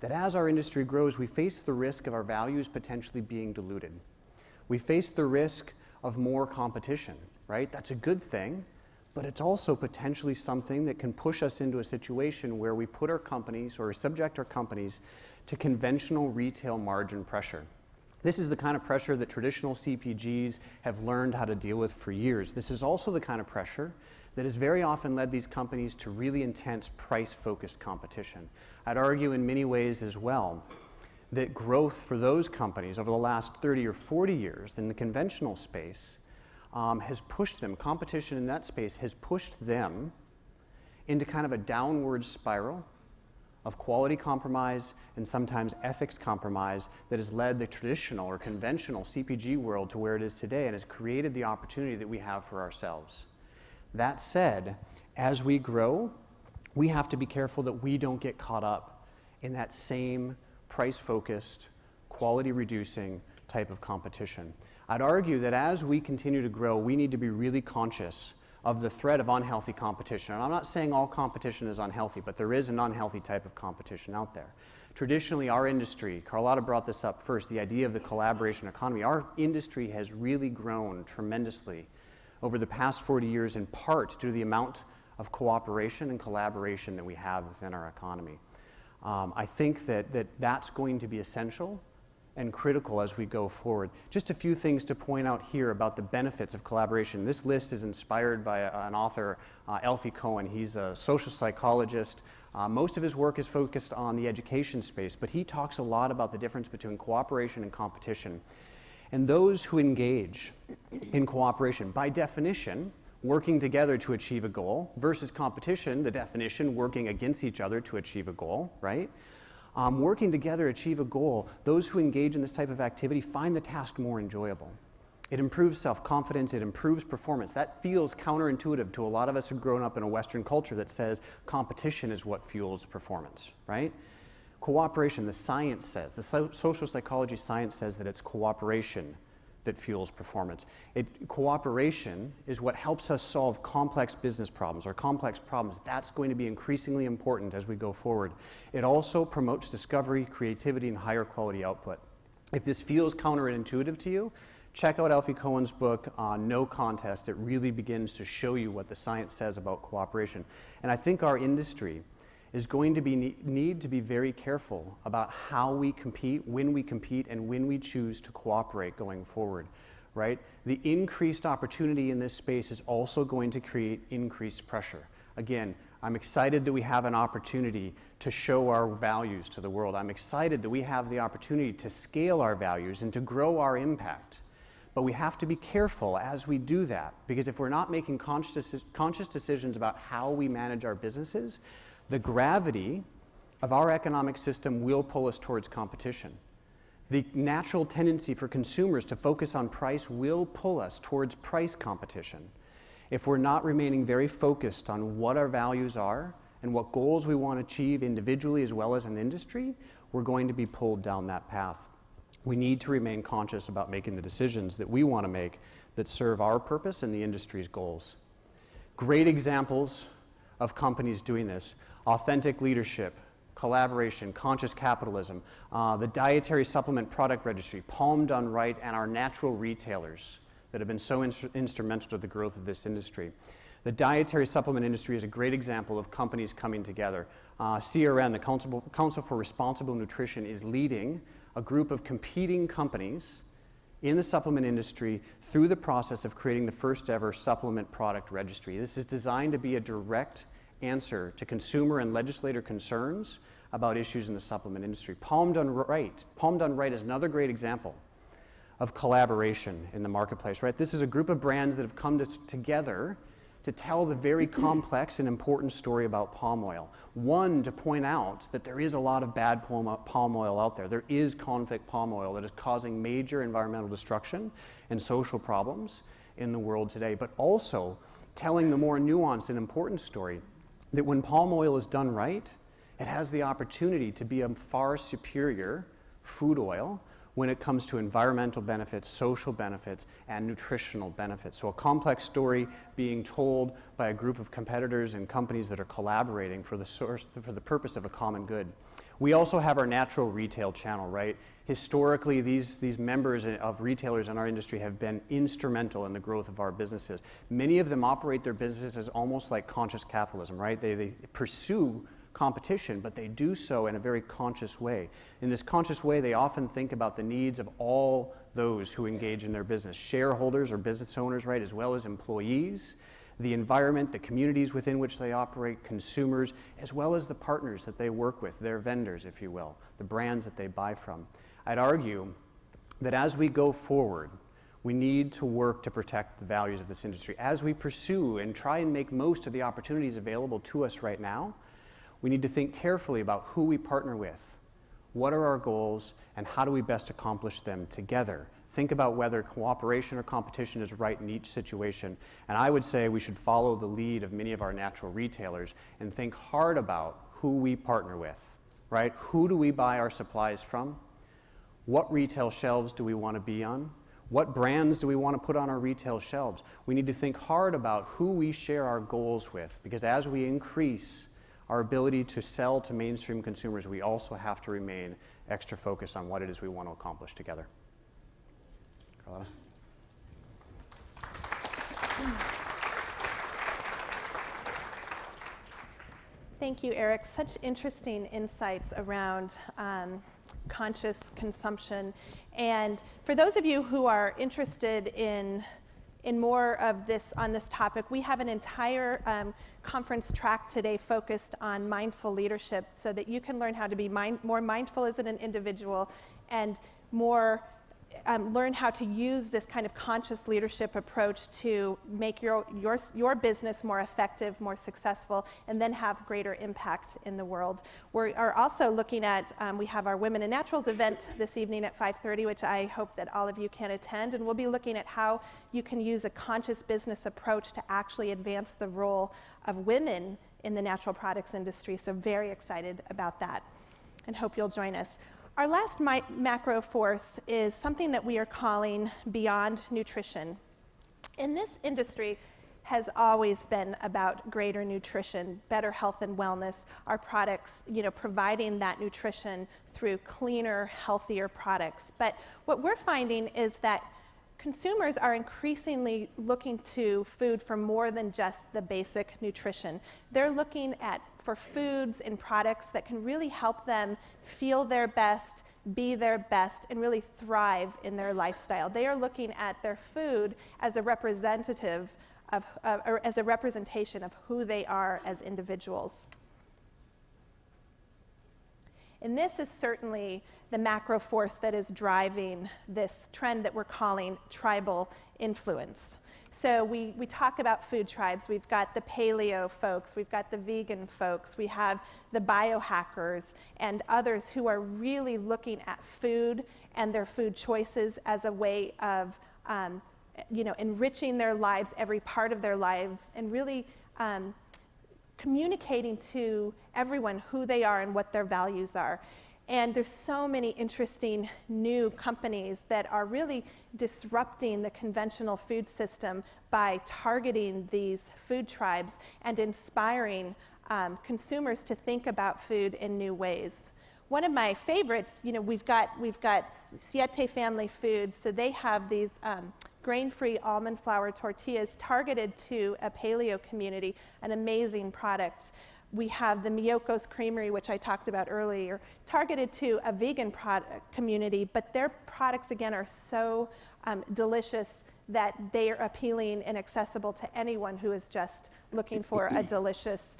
that as our industry grows, we face the risk of our values potentially being diluted. We face the risk of more competition, right? That's a good thing, but it's also potentially something that can push us into a situation where we put our companies or subject our companies to conventional retail margin pressure. This is the kind of pressure that traditional CPGs have learned how to deal with for years. This is also the kind of pressure that has very often led these companies to really intense price-focused competition. I'd argue in many ways as well that growth for those companies over the last 30 or 40 years in the conventional space has pushed them, competition in that space has pushed them into kind of a downward spiral of quality compromise and sometimes ethics compromise that has led the traditional or conventional CPG world to where it is today and has created the opportunity that we have for ourselves. That said, as we grow, we have to be careful that we don't get caught up in that same price-focused, quality-reducing type of competition. I'd argue that as we continue to grow, we need to be really conscious of the threat of unhealthy competition. And I'm not saying all competition is unhealthy, but there is an unhealthy type of competition out there. Traditionally, our industry, Carlotta brought this up first, the idea of the collaboration economy. Our industry has really grown tremendously over the past 40 years, in part due to the amount of cooperation and collaboration that we have within our economy. I think that's going to be essential and critical as we go forward. Just a few things to point out here about the benefits of collaboration. This list is inspired by an author, Alfie Cohen. He's a social psychologist. Most of his work is focused on the education space, but he talks a lot about the difference between cooperation and competition. And those who engage in cooperation, by definition, working together to achieve a goal, versus competition, the definition, working against each other to achieve a goal, right? Working together to achieve a goal, those who engage in this type of activity find the task more enjoyable. It improves self-confidence, it improves performance. That feels counterintuitive to a lot of us who've grown up in a Western culture that says competition is what fuels performance, right? Cooperation, the science says, the social psychology science says that it's cooperation that fuels performance. Cooperation is what helps us solve complex business problems or complex problems. That's going to be increasingly important as we go forward. It also promotes discovery, creativity, and higher quality output. If this feels counterintuitive to you, check out Alfie Cohen's book, No Contest. It really begins to show you what the science says about cooperation. And I think our industry is going to need to be very careful about how we compete, and when we choose to cooperate going forward, right? The increased opportunity in this space is also going to create increased pressure. Again, I'm excited that we have an opportunity to show our values to the world. I'm excited that we have the opportunity to scale our values and to grow our impact. But we have to be careful as we do that, because if we're not making conscious decisions about how we manage our businesses, the gravity of our economic system will pull us towards competition. The natural tendency for consumers to focus on price will pull us towards price competition. If we're not remaining very focused on what our values are and what goals we want to achieve individually as well as an industry, we're going to be pulled down that path. We need to remain conscious about making the decisions that we want to make that serve our purpose and the industry's goals. Great examples of companies doing this: authentic leadership, collaboration, conscious capitalism, the Dietary Supplement Product Registry, Palm Done Right, and our natural retailers that have been so instrumental to the growth of this industry. The dietary supplement industry is a great example of companies coming together. CRN, the Council for Responsible Nutrition, is leading a group of competing companies in the supplement industry through the process of creating the first ever supplement product registry. This is designed to be a direct answer to consumer and legislator concerns about issues in the supplement industry. Palm Done Right is another great example of collaboration in the marketplace, right? This is a group of brands that have come together to tell the very complex and important story about palm oil. One, to point out that there is a lot of bad palm oil out there. There is conflict palm oil that is causing major environmental destruction and social problems in the world today, but also telling the more nuanced and important story that when palm oil is done right, it has the opportunity to be a far superior food oil when it comes to environmental benefits, social benefits, and nutritional benefits. So a complex story being told by a group of competitors and companies that are collaborating for the purpose of a common good. We also have our natural retail channel, right? Historically, these members of retailers in our industry have been instrumental in the growth of our businesses. Many of them operate their businesses as almost like conscious capitalism, right? They pursue competition, but they do so in a very conscious way. In this conscious way, they often think about the needs of all those who engage in their business, shareholders or business owners, right, as well as employees, the environment, the communities within which they operate, consumers, as well as the partners that they work with, their vendors, if you will, the brands that they buy from. I'd argue that as we go forward, we need to work to protect the values of this industry. As we pursue and try and make most of the opportunities available to us right now, we need to think carefully about who we partner with, what are our goals, and how do we best accomplish them together. Think about whether cooperation or competition is right in each situation. And I would say we should follow the lead of many of our natural retailers and think hard about who we partner with, right? Who do we buy our supplies from? What retail shelves do we want to be on? What brands do we want to put on our retail shelves? We need to think hard about who we share our goals with, because as we increase our ability to sell to mainstream consumers, we also have to remain extra focused on what it is we want to accomplish together. Carlotta? Thank you, Eric. Such interesting insights around conscious consumption. And for those of you who are interested in more of this on this topic, we have an entire conference track today focused on mindful leadership so that you can learn how to be more mindful as an individual and more learn how to use this kind of conscious leadership approach to make your business more effective, more successful, and then have greater impact in the world. We are also looking at, we have our Women in Naturals event this evening at 5:30, which I hope that all of you can attend, and we'll be looking at how you can use a conscious business approach to actually advance the role of women in the natural products industry, so very excited about that, and hope you'll join us. Our last macro force is something that we are calling beyond nutrition. And this industry has always been about greater nutrition, better health and wellness, our products, providing that nutrition through cleaner, healthier products. But what we're finding is that consumers are increasingly looking to food for more than just the basic nutrition. They're looking for foods and products that can really help them feel their best, be their best, and really thrive in their lifestyle. They are looking at their food as a representative or as a representation of who they are as individuals. And this is certainly the macro force that is driving this trend that we're calling tribal influence. So we talk about food tribes. We've got the paleo folks, we've got the vegan folks, we have the biohackers and others who are really looking at food and their food choices as a way of enriching their lives, every part of their lives, and really communicating to everyone who they are and what their values are. And there's so many interesting new companies that are really disrupting the conventional food system by targeting these food tribes and inspiring consumers to think about food in new ways. One of my favorites, we've got Siete Family Foods, so they have these grain-free almond flour tortillas targeted to a paleo community, an amazing product. We have the Miyoko's Creamery, which I talked about earlier, targeted to a vegan community, but their products, again, are so delicious that they are appealing and accessible to anyone who is just looking for a delicious,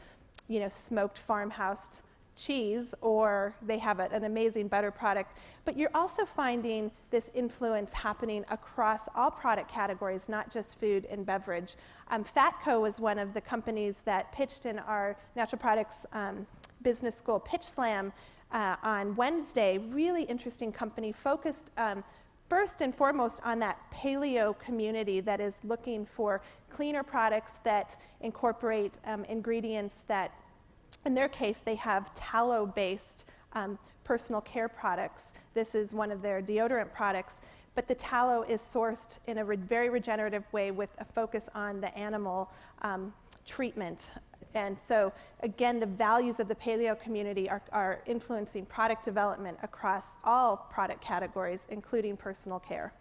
smoked farmhouse cheese, or they have an amazing butter product. But you're also finding this influence happening across all product categories, not just food and beverage. Fatco was one of the companies that pitched in our Natural Products Business School Pitch Slam on Wednesday. Really interesting company, focused first and foremost on that paleo community that is looking for cleaner products that incorporate ingredients that, in their case, they have tallow-based personal care products. This is one of their deodorant products, but the tallow is sourced in a very regenerative way with a focus on the animal treatment. And so, again, the values of the paleo community are influencing product development across all product categories, including personal care.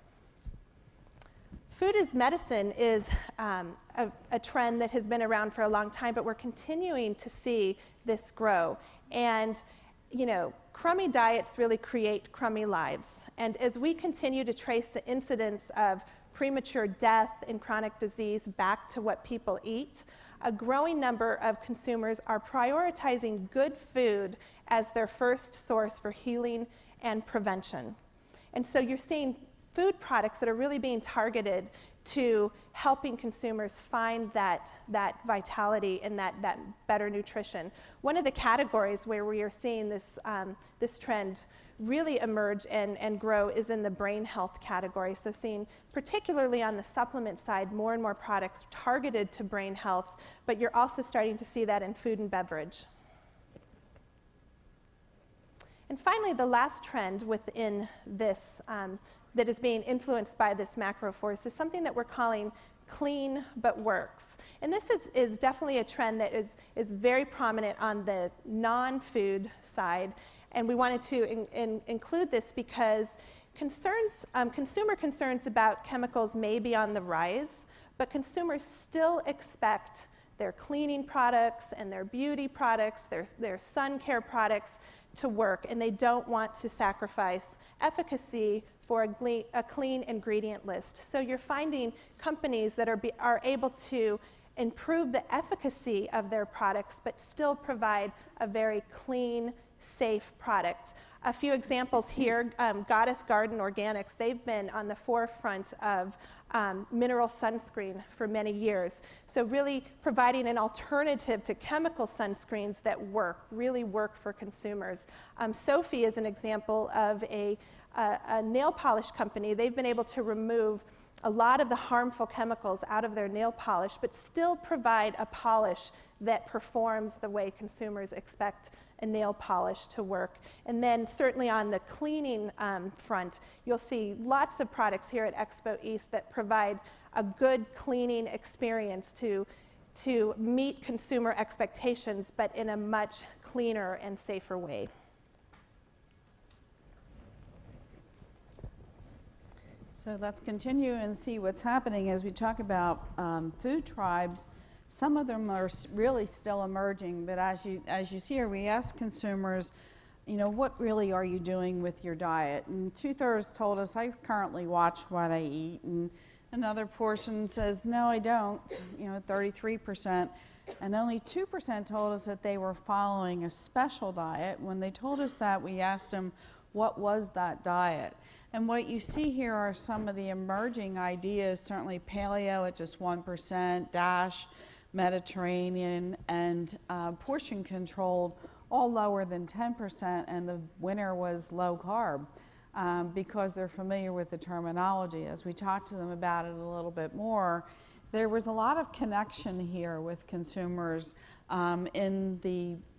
Food as medicine is a trend that has been around for a long time, but we're continuing to see this grow. And, crummy diets really create crummy lives. And as we continue to trace the incidence of premature death and chronic disease back to what people eat, a growing number of consumers are prioritizing good food as their first source for healing and prevention. And so you're seeing food products that are really being targeted to helping consumers find that vitality and that better nutrition. One of the categories where we are seeing this trend really emerge and grow is in the brain health category. So seeing, particularly on the supplement side, more and more products targeted to brain health, but you're also starting to see that in food and beverage. And finally, the last trend within this that is being influenced by this macro force is something that we're calling clean but works. And this is definitely a trend that is very prominent on the non-food side. And we wanted to include this because consumer concerns about chemicals may be on the rise, but consumers still expect their cleaning products and their beauty products, their sun care products to work, and they don't want to sacrifice efficacy for a clean ingredient list. So you're finding companies that are able to improve the efficacy of their products, but still provide a very clean, safe product. A few examples here, Goddess Garden Organics, they've been on the forefront of mineral sunscreen for many years. So really providing an alternative to chemical sunscreens that really work for consumers. Sophie is an example of a nail polish company. They've been able to remove a lot of the harmful chemicals out of their nail polish, but still provide a polish that performs the way consumers expect a nail polish to work. And then certainly on the cleaning front, you'll see lots of products here at Expo East that provide a good cleaning experience to meet consumer expectations, but in a much cleaner and safer way. So let's continue and see what's happening as we talk about food tribes. Some of them are really still emerging, but as you see here, we ask consumers, what really are you doing with your diet? And 2/3 told us, I currently watch what I eat, and another portion says, no, I don't, 33%. And only 2% told us that they were following a special diet. When they told us that, we asked them, what was that diet? And what you see here are some of the emerging ideas, certainly paleo at just 1%, DASH, Mediterranean, and portion controlled, all lower than 10%, and the winner was low carb because they're familiar with the terminology. As we talked to them about it a little bit more, there was a lot of connection here with consumers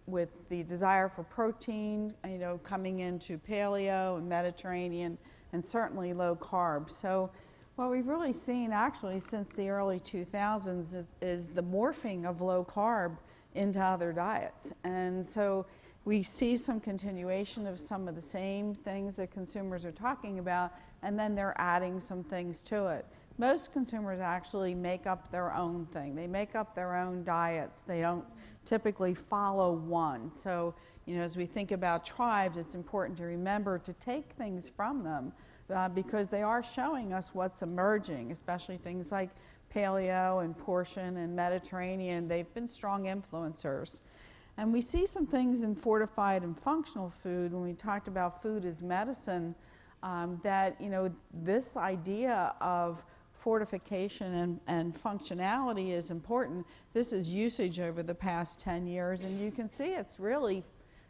with the desire for protein, coming into paleo and Mediterranean, and certainly low carb. So what we've really seen actually since the early 2000s is the morphing of low carb into other diets. And so we see some continuation of some of the same things that consumers are talking about, and then they're adding some things to it. Most consumers actually make up their own thing. They make up their own diets. They don't typically follow one. So, as we think about tribes, it's important to remember to take things from them because they are showing us what's emerging, especially things like paleo and portion and Mediterranean. They've been strong influencers. And we see some things in fortified and functional food when we talked about food as medicine, that, this idea of fortification and functionality is important. This is usage over the past 10 years, and you can see it's really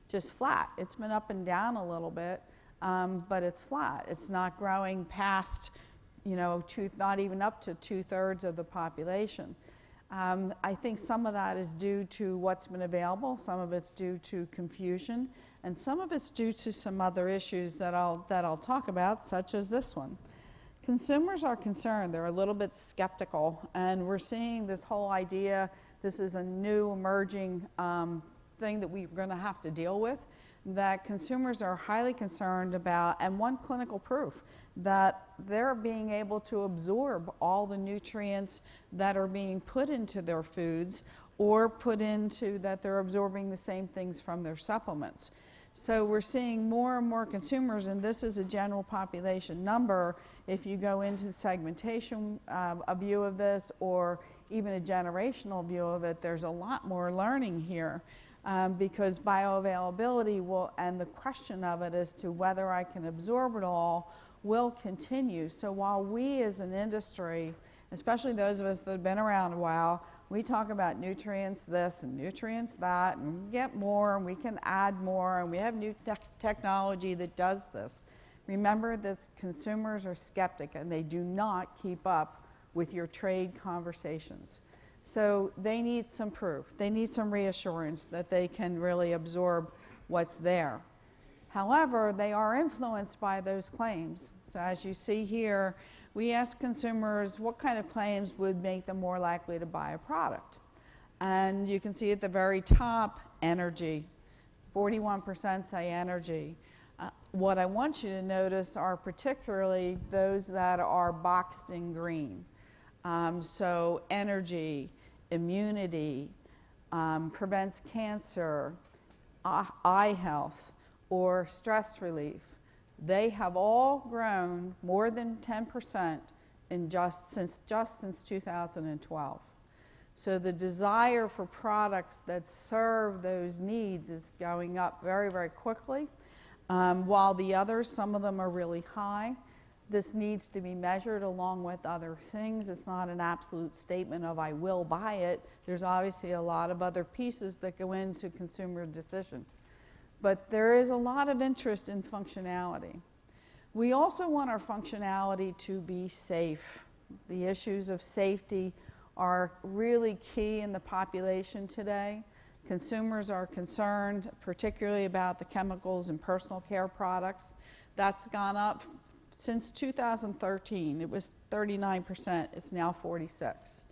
just flat. It's been up and down a little bit, but it's flat. It's not growing past, not even up to 2/3 of the population. I think some of that is due to what's been available, some of it's due to confusion, and some of it's due to some other issues that I'll talk about, such as this one. Consumers are concerned. They're a little bit skeptical, and we're seeing this whole idea, this is a new emerging thing that we're going to have to deal with, that consumers are highly concerned about, and one clinical proof that they're being able to absorb all the nutrients that are being put into their foods or put into that they're absorbing the same things from their supplements. So we're seeing more and more consumers, and this is a general population number. If you go into the segmentation, a view of this, or even a generational view of it, there's a lot more learning here because bioavailability and the question of it as to whether I can absorb it all will continue. So while we as an industry, especially those of us that have been around a while, we talk about nutrients this and nutrients that, and we get more, and we can add more, and we have new technology that does this. Remember that consumers are skeptic, and they do not keep up with your trade conversations. So they need some proof. They need some reassurance that they can really absorb what's there. However, they are influenced by those claims. So as you see here, we ask consumers what kind of claims would make them more likely to buy a product. And you can see at the very top, energy. 41% say energy. What I want you to notice are particularly those that are boxed in green. So energy, immunity, prevents cancer, eye health, or stress relief. They have all grown more than 10% since 2012. So the desire for products that serve those needs is going up very, very quickly, while the others, some of them are really high. This needs to be measured along with other things. It's not an absolute statement of I will buy it. There's obviously a lot of other pieces that go into consumer decision. But there is a lot of interest in functionality. We also want our functionality to be safe. The issues of safety are really key in the population today. Consumers are concerned, particularly about the chemicals in personal care products. That's gone up since 2013. It was 39%, it's now 46%.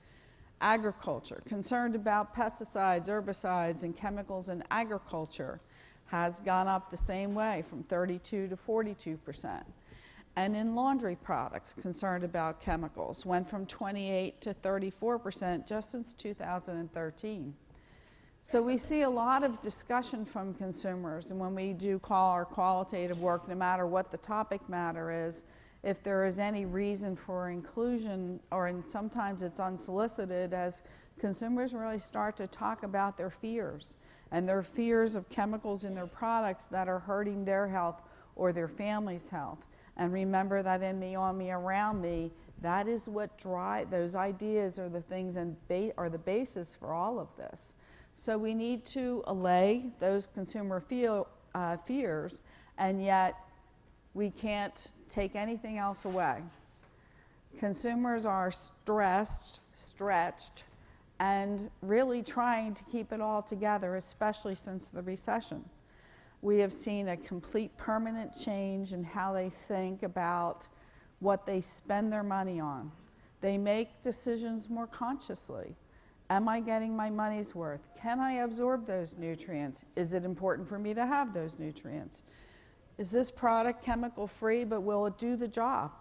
Agriculture, concerned about pesticides, herbicides, and chemicals in agriculture, has gone up the same way from 32 to 42%. And in laundry products, concerned about chemicals, went from 28 to 34% just since 2013. So we see a lot of discussion from consumers, and when we do call our qualitative work, no matter what the topic matter is, if there is any reason for inclusion, or sometimes it's unsolicited, as consumers really start to talk about their fears and their fears of chemicals in their products that are hurting their health or their family's health. And remember that in me, on me, around me, that is what those ideas are the things and are the basis for all of this. So we need to allay those consumer fears, and yet we can't take anything else away. Consumers are stressed, stretched, and really trying to keep it all together, especially since the recession. We have seen a complete permanent change in how they think about what they spend their money on. They make decisions more consciously. Am I getting my money's worth? Can I absorb those nutrients? Is it important for me to have those nutrients? Is this product chemical free, but will it do the job?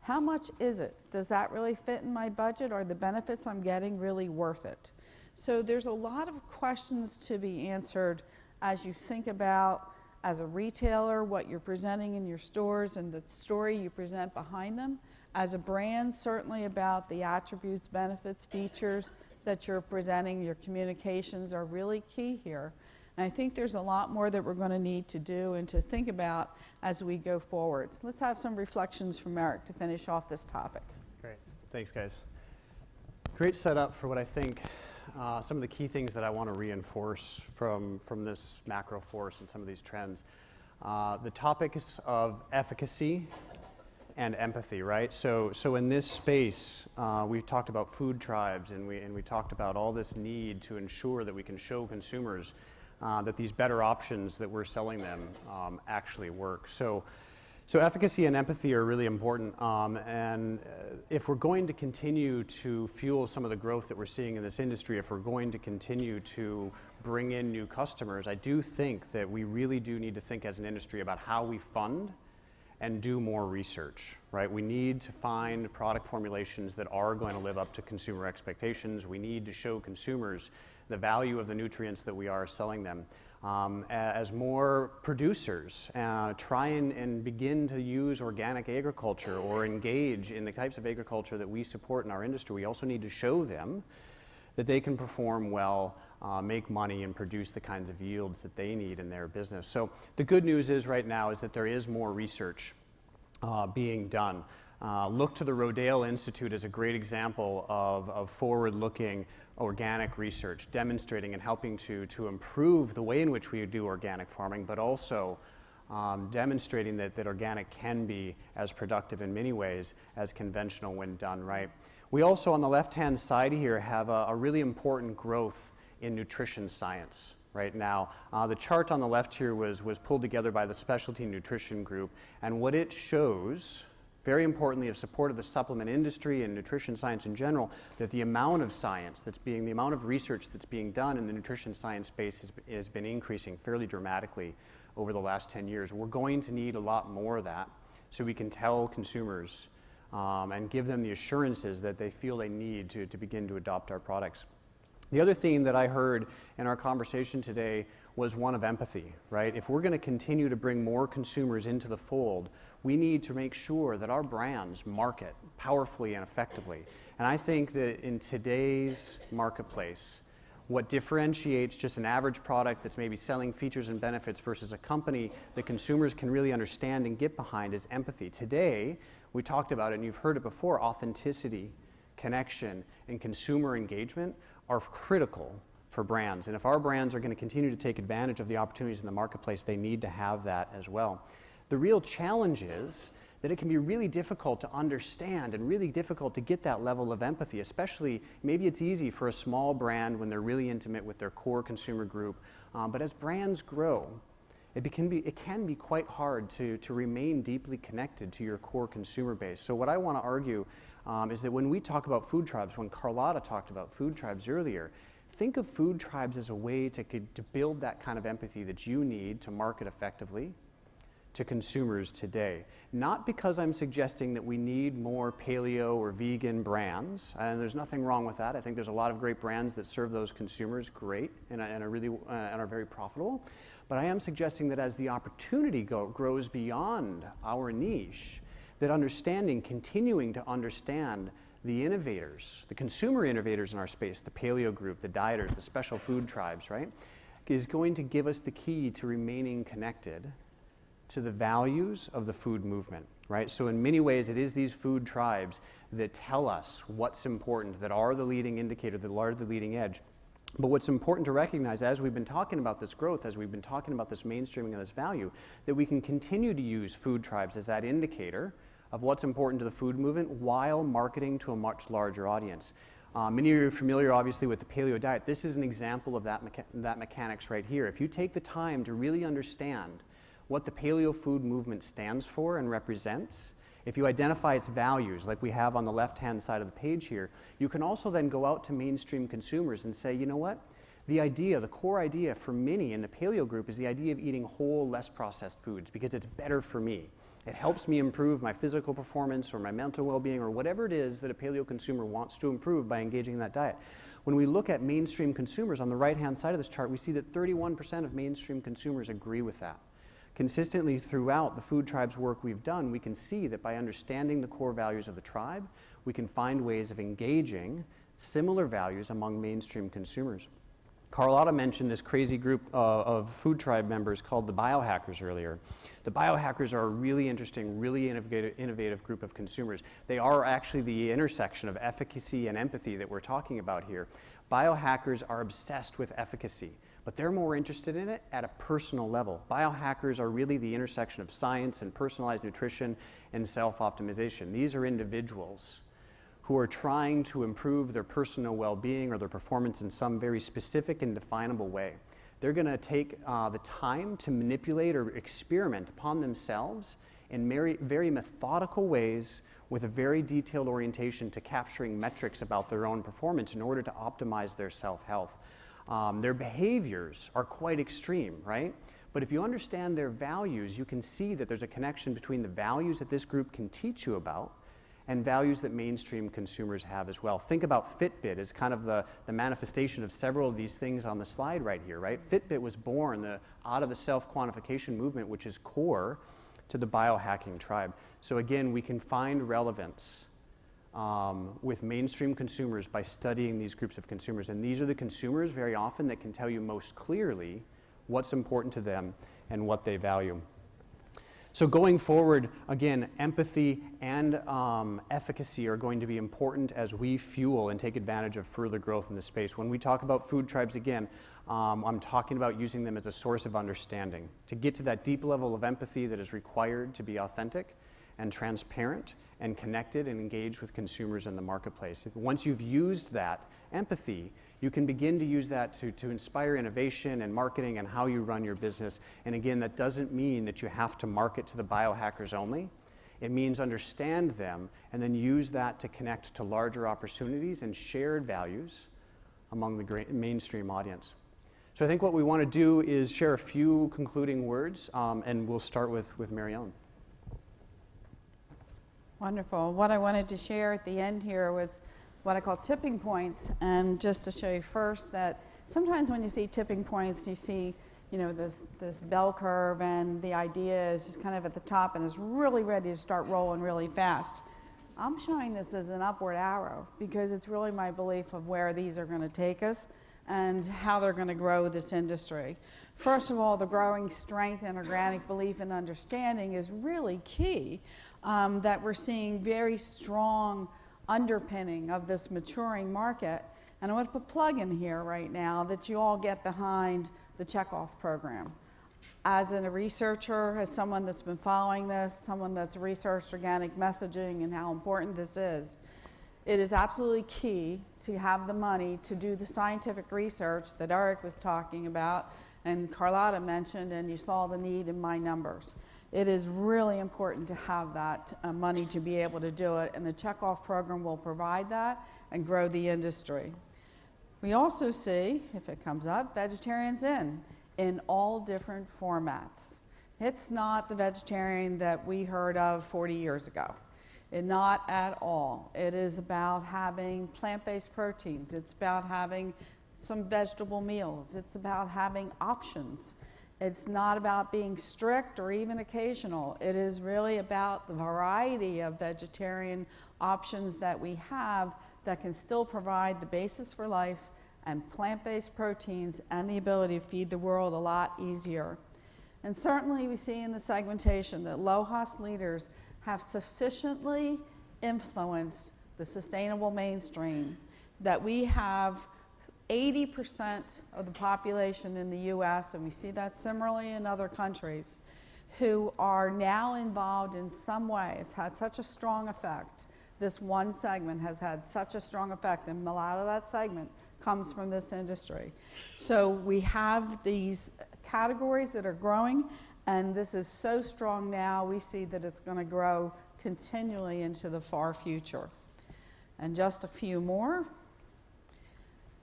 How much is it? Does that really fit in my budget? Are the benefits I'm getting really worth it? So there's a lot of questions to be answered as you think about, as a retailer, what you're presenting in your stores and the story you present behind them. As a brand, certainly about the attributes, benefits, features that you're presenting. Your communications are really key here. And I think there's a lot more that we're going to need to do and to think about as we go forward. So let's have some reflections from Eric to finish off this topic. Great. Thanks, guys. Great setup for what I think some of the key things that I want to reinforce from this macro force and some of these trends. The topics of efficacy and empathy, right? So in this space, we've talked about food tribes, and we talked about all this need to ensure that we can show consumers that these better options that we're selling them actually work. So efficacy and empathy are really important, and if we're going to continue to fuel some of the growth that we're seeing in this industry, if we're going to continue to bring in new customers, I do think that we really do need to think as an industry about how we fund and do more research, right? We need to find product formulations that are going to live up to consumer expectations. We need to show consumers the value of the nutrients that we are selling them. As more producers try and begin to use organic agriculture or engage in the types of agriculture that we support in our industry, we also need to show them that they can perform well, make money, and produce the kinds of yields that they need in their business. So the good news is right now is that there is more research being done. Look to the Rodale Institute as a great example of forward-looking organic research, demonstrating and helping to improve the way in which we do organic farming, but also demonstrating that organic can be as productive in many ways as conventional when done right. We also, on the left-hand side here, have a really important growth in nutrition science right now. The chart on the left here was pulled together by the Specialty Nutrition Group, and what it shows, very importantly, of support of the supplement industry and nutrition science in general, that the amount of science the amount of research that's being done in the nutrition science space has been increasing fairly dramatically over the last 10 years. We're going to need a lot more of that so we can tell consumers and give them the assurances that they feel they need to begin to adopt our products. The other theme that I heard in our conversation today was one of empathy, right? If we're going to continue to bring more consumers into the fold, we need to make sure that our brands market powerfully and effectively. And I think that in today's marketplace, what differentiates just an average product that's maybe selling features and benefits versus a company that consumers can really understand and get behind is empathy. Today, we talked about it, and you've heard it before, authenticity, connection, and consumer engagement are critical for brands. And if our brands are going to continue to take advantage of the opportunities in the marketplace, they need to have that as well. The real challenge is that it can be really difficult to understand and really difficult to get that level of empathy, especially maybe it's easy for a small brand when they're really intimate with their core consumer group. But as brands grow, it can be quite hard to remain deeply connected to your core consumer base. So what I want to argue is that when we talk about food tribes, when Carlotta talked about food tribes earlier, think of food tribes as a way to build that kind of empathy that you need to market effectively to consumers today. Not because I'm suggesting that we need more paleo or vegan brands, and there's nothing wrong with that. I think there's a lot of great brands that serve those consumers great and are very profitable. But I am suggesting that as the opportunity grows beyond our niche, that continuing to understand the innovators, the consumer innovators in our space, the paleo group, the dieters, the special food tribes, right, is going to give us the key to remaining connected to the values of the food movement, right? So in many ways, it is these food tribes that tell us what's important, that are the leading indicator, that are the leading edge. But what's important to recognize as we've been talking about this growth, as we've been talking about this mainstreaming of this value, that we can continue to use food tribes as that indicator of what's important to the food movement while marketing to a much larger audience. Many of you are familiar, obviously, with the paleo diet. This is an example of that mechanics right here. If you take the time to really understand what the paleo food movement stands for and represents, if you identify its values, like we have on the left-hand side of the page here, you can also then go out to mainstream consumers and say, you know what? The idea, the core idea for many in the paleo group is the idea of eating whole, less processed foods because it's better for me. It helps me improve my physical performance or my mental well-being or whatever it is that a paleo consumer wants to improve by engaging in that diet. When we look at mainstream consumers on the right-hand side of this chart, we see that 31% of mainstream consumers agree with that. Consistently throughout the food tribes work we've done, we can see that by understanding the core values of the tribe, we can find ways of engaging similar values among mainstream consumers. Carlotta mentioned this crazy group of food tribe members called the biohackers earlier. The biohackers are a really interesting, really innovative group of consumers. They are actually the intersection of efficacy and empathy that we're talking about here. Biohackers are obsessed with efficacy, but they're more interested in it at a personal level. Biohackers are really the intersection of science and personalized nutrition and self-optimization. These are individuals who are trying to improve their personal well-being or their performance in some very specific and definable way. They're going to take the time to manipulate or experiment upon themselves in very methodical ways with a very detailed orientation to capturing metrics about their own performance in order to optimize their self-health. Their behaviors are quite extreme, right? But if you understand their values, you can see that there's a connection between the values that this group can teach you about and values that mainstream consumers have as well. Think about Fitbit as kind of the manifestation of several of these things on the slide right here, right? Fitbit was born out of the self-quantification movement, which is core to the biohacking tribe. So again, we can find relevance with mainstream consumers by studying these groups of consumers. And these are the consumers very often that can tell you most clearly what's important to them and what they value. So going forward, again, empathy and efficacy are going to be important as we fuel and take advantage of further growth in the space. When we talk about food tribes, again, I'm talking about using them as a source of understanding to get to that deep level of empathy that is required to be authentic and transparent and connected and engaged with consumers in the marketplace. Once you've used that empathy, you can begin to use that to inspire innovation and marketing and how you run your business. And again, that doesn't mean that you have to market to the biohackers only. It means understand them and then use that to connect to larger opportunities and shared values among the mainstream audience. So I think what we want to do is share a few concluding words, and we'll start with Mary Ellen. Wonderful. What I wanted to share at the end here was what I call tipping points, and just to show you first that sometimes when you see tipping points, you see, you know, this bell curve, and the idea is just kind of at the top and is really ready to start rolling really fast. I'm showing this as an upward arrow because it's really my belief of where these are going to take us and how they're going to grow this industry. First of all, the growing strength and organic belief and understanding is really key, that we're seeing very strong underpinning of this maturing market. And I want to put a plug in here right now that you all get behind the checkoff program. As a researcher, as someone that's been following this, someone that's researched organic messaging and how important this is, it is absolutely key to have the money to do the scientific research that Eric was talking about and Carlotta mentioned, and you saw the need in my numbers. It is really important to have that money to be able to do it, and the checkoff program will provide that and grow the industry. We also see, if it comes up, vegetarians in all different formats. It's not the vegetarian that we heard of 40 years ago. Not at all. It is about having plant-based proteins. It's about having some vegetable meals. It's about having options. It's not about being strict or even occasional. It is really about the variety of vegetarian options that we have that can still provide the basis for life and plant-based proteins and the ability to feed the world a lot easier. And certainly we see in the segmentation that LOHAS leaders have sufficiently influenced the sustainable mainstream that we have 80% of the population in the US, and we see that similarly in other countries, who are now involved in some way. It's had such a strong effect. This one segment has had such a strong effect, and a lot of that segment comes from this industry. So we have these categories that are growing, and this is so strong now, we see that it's going to grow continually into the far future. And just a few more.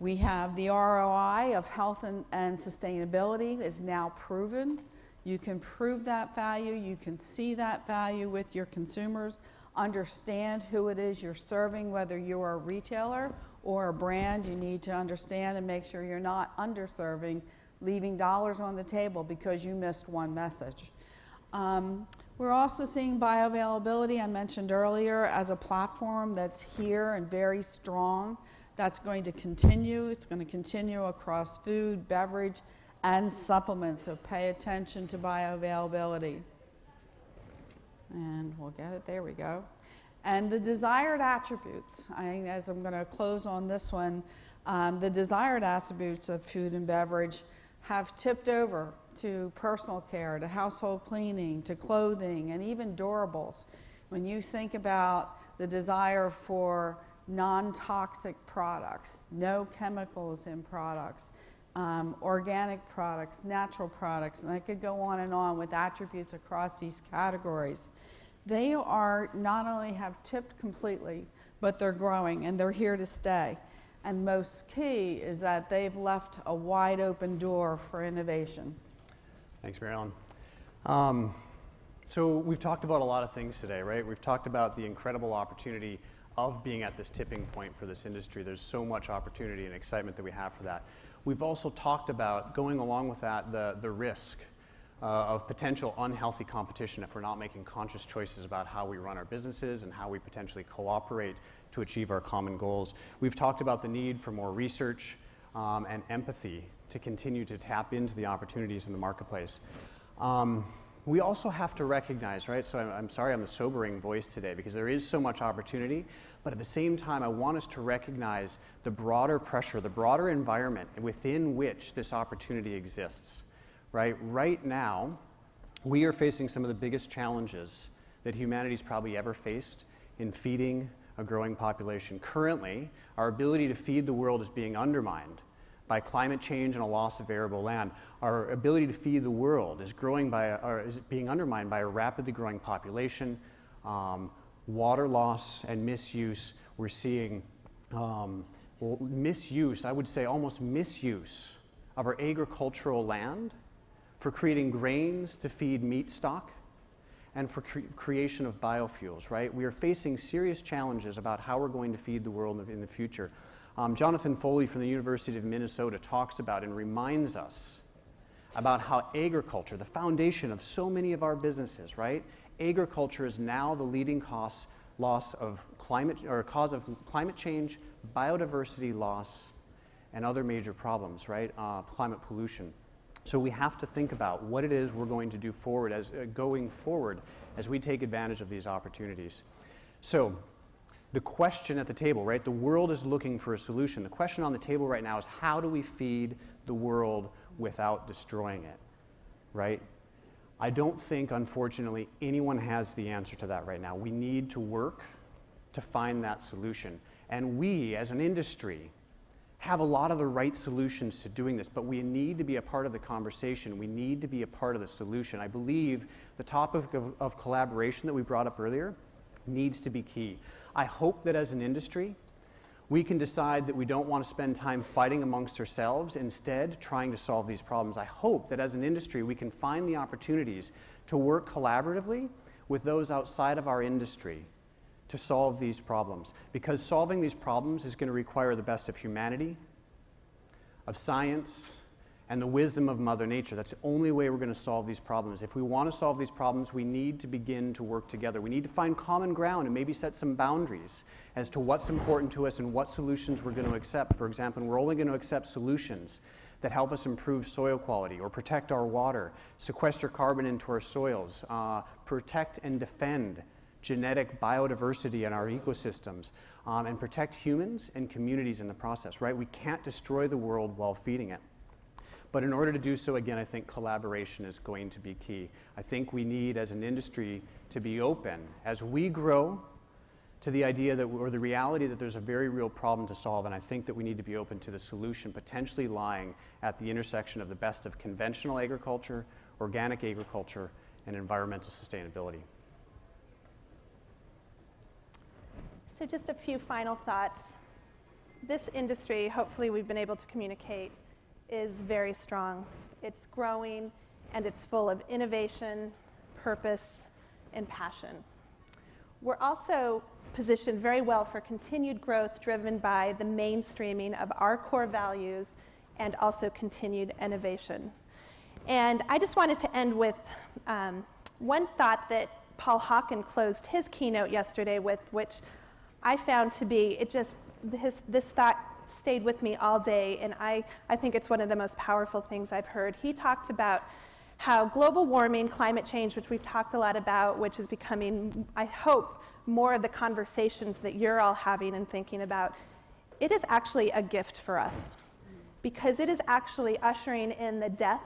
We have the ROI of health and sustainability is now proven. You can prove that value, you can see that value with your consumers, understand who it is you're serving, whether you're a retailer or a brand. You need to understand and make sure you're not underserving, leaving dollars on the table because you missed one message. We're also seeing bioavailability, I mentioned earlier, as a platform that's here and very strong. That's going to continue. It's going to continue across food, beverage, and supplements, so pay attention to bioavailability. And we'll get it, there we go. And the desired attributes, as I'm going to close on this one, the desired attributes of food and beverage have tipped over to personal care, to household cleaning, to clothing, and even durables. When you think about the desire for non-toxic products, no chemicals in products, organic products, natural products, and I could go on and on with attributes across these categories. They are not only have tipped completely, but they're growing and they're here to stay. And most key is that they've left a wide open door for innovation. Thanks, Mary Ellen. So we've talked about a lot of things today, right? We've talked about the incredible opportunity of being at this tipping point for this industry. There's so much opportunity and excitement that we have for that. We've also talked about, going along with that, the risk of potential unhealthy competition if we're not making conscious choices about how we run our businesses and how we potentially cooperate to achieve our common goals. We've talked about the need for more research and empathy to continue to tap into the opportunities in the marketplace. We also have to recognize, right, so I'm sorry I'm the sobering voice today because there is so much opportunity, but at the same time I want us to recognize the broader pressure, the broader environment within which this opportunity exists, right? Right now, we are facing some of the biggest challenges that humanity's probably ever faced in feeding a growing population. Currently, our ability to feed the world is being undermined by climate change and a loss of arable land. Our ability to feed the world is being undermined by a rapidly growing population, water loss and misuse. We're seeing misuse, I would say almost misuse of our agricultural land for creating grains to feed meat stock and for creation of biofuels, right? We are facing serious challenges about how we're going to feed the world in the future. Jonathan Foley from the University of Minnesota talks about and reminds us about how agriculture, the foundation of so many of our businesses, right? Agriculture is now the leading cause of climate change, biodiversity loss, and other major problems, right? Climate pollution. So we have to think about what it is we're going to do going forward as we take advantage of these opportunities. So the question at the table, right? The world is looking for a solution. The question on the table right now is how do we feed the world without destroying it, right? I don't think, unfortunately, anyone has the answer to that right now. We need to work to find that solution. And we, as an industry, have a lot of the right solutions to doing this, but we need to be a part of the conversation. We need to be a part of the solution. I believe the topic of collaboration that we brought up earlier needs to be key. I hope that as an industry, we can decide that we don't want to spend time fighting amongst ourselves, instead trying to solve these problems. I hope that as an industry, we can find the opportunities to work collaboratively with those outside of our industry to solve these problems. Because solving these problems is going to require the best of humanity, of science, and the wisdom of Mother Nature. That's the only way we're going to solve these problems. If we want to solve these problems, we need to begin to work together. We need to find common ground and maybe set some boundaries as to what's important to us and what solutions we're going to accept. For example, we're only going to accept solutions that help us improve soil quality or protect our water, sequester carbon into our soils, protect and defend genetic biodiversity in our ecosystems, and protect humans and communities in the process, right? We can't destroy the world while feeding it. But in order to do so, again, I think collaboration is going to be key. I think we need, as an industry, to be open as we grow to the idea that, or the reality that there's a very real problem to solve, and I think that we need to be open to the solution potentially lying at the intersection of the best of conventional agriculture, organic agriculture, and environmental sustainability. So just a few final thoughts. This industry, hopefully we've been able to communicate, is very strong. It's growing, and it's full of innovation, purpose, and passion. We're also positioned very well for continued growth driven by the mainstreaming of our core values and also continued innovation. And I just wanted to end with one thought that Paul Hawken closed his keynote yesterday with, which I found to be, this thought stayed with me all day, and I think it's one of the most powerful things I've heard. He talked about how global warming, climate change, which we've talked a lot about, which is becoming, I hope, more of the conversations that you're all having and thinking about, it is actually a gift for us, because it is actually ushering in the death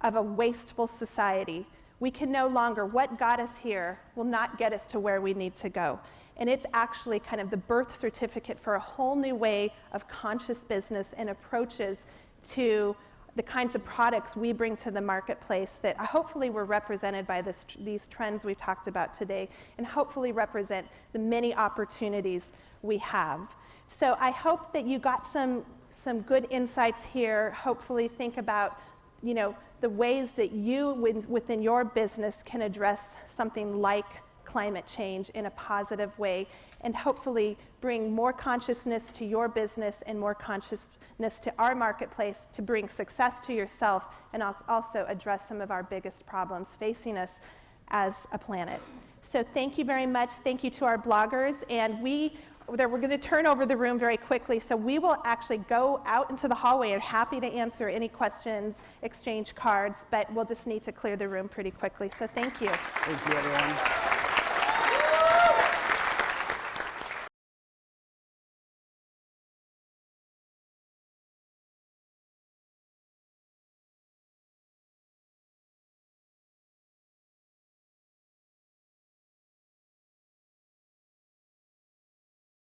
of a wasteful society. We can no longer, what got us here will not get us to where we need to go. And it's actually kind of the birth certificate for a whole new way of conscious business and approaches to the kinds of products we bring to the marketplace that hopefully were represented by these trends we've talked about today, and hopefully represent the many opportunities we have. So I hope that you got some good insights here. Hopefully think about, the ways that you within your business can address something like climate change in a positive way, and hopefully bring more consciousness to your business and more consciousness to our marketplace to bring success to yourself, and also address some of our biggest problems facing us as a planet. So thank you very much. Thank you to our bloggers, and we're going to turn over the room very quickly, so we will actually go out into the hallway and happy to answer any questions, exchange cards, but we'll just need to clear the room pretty quickly. So thank you. Thank you, everyone.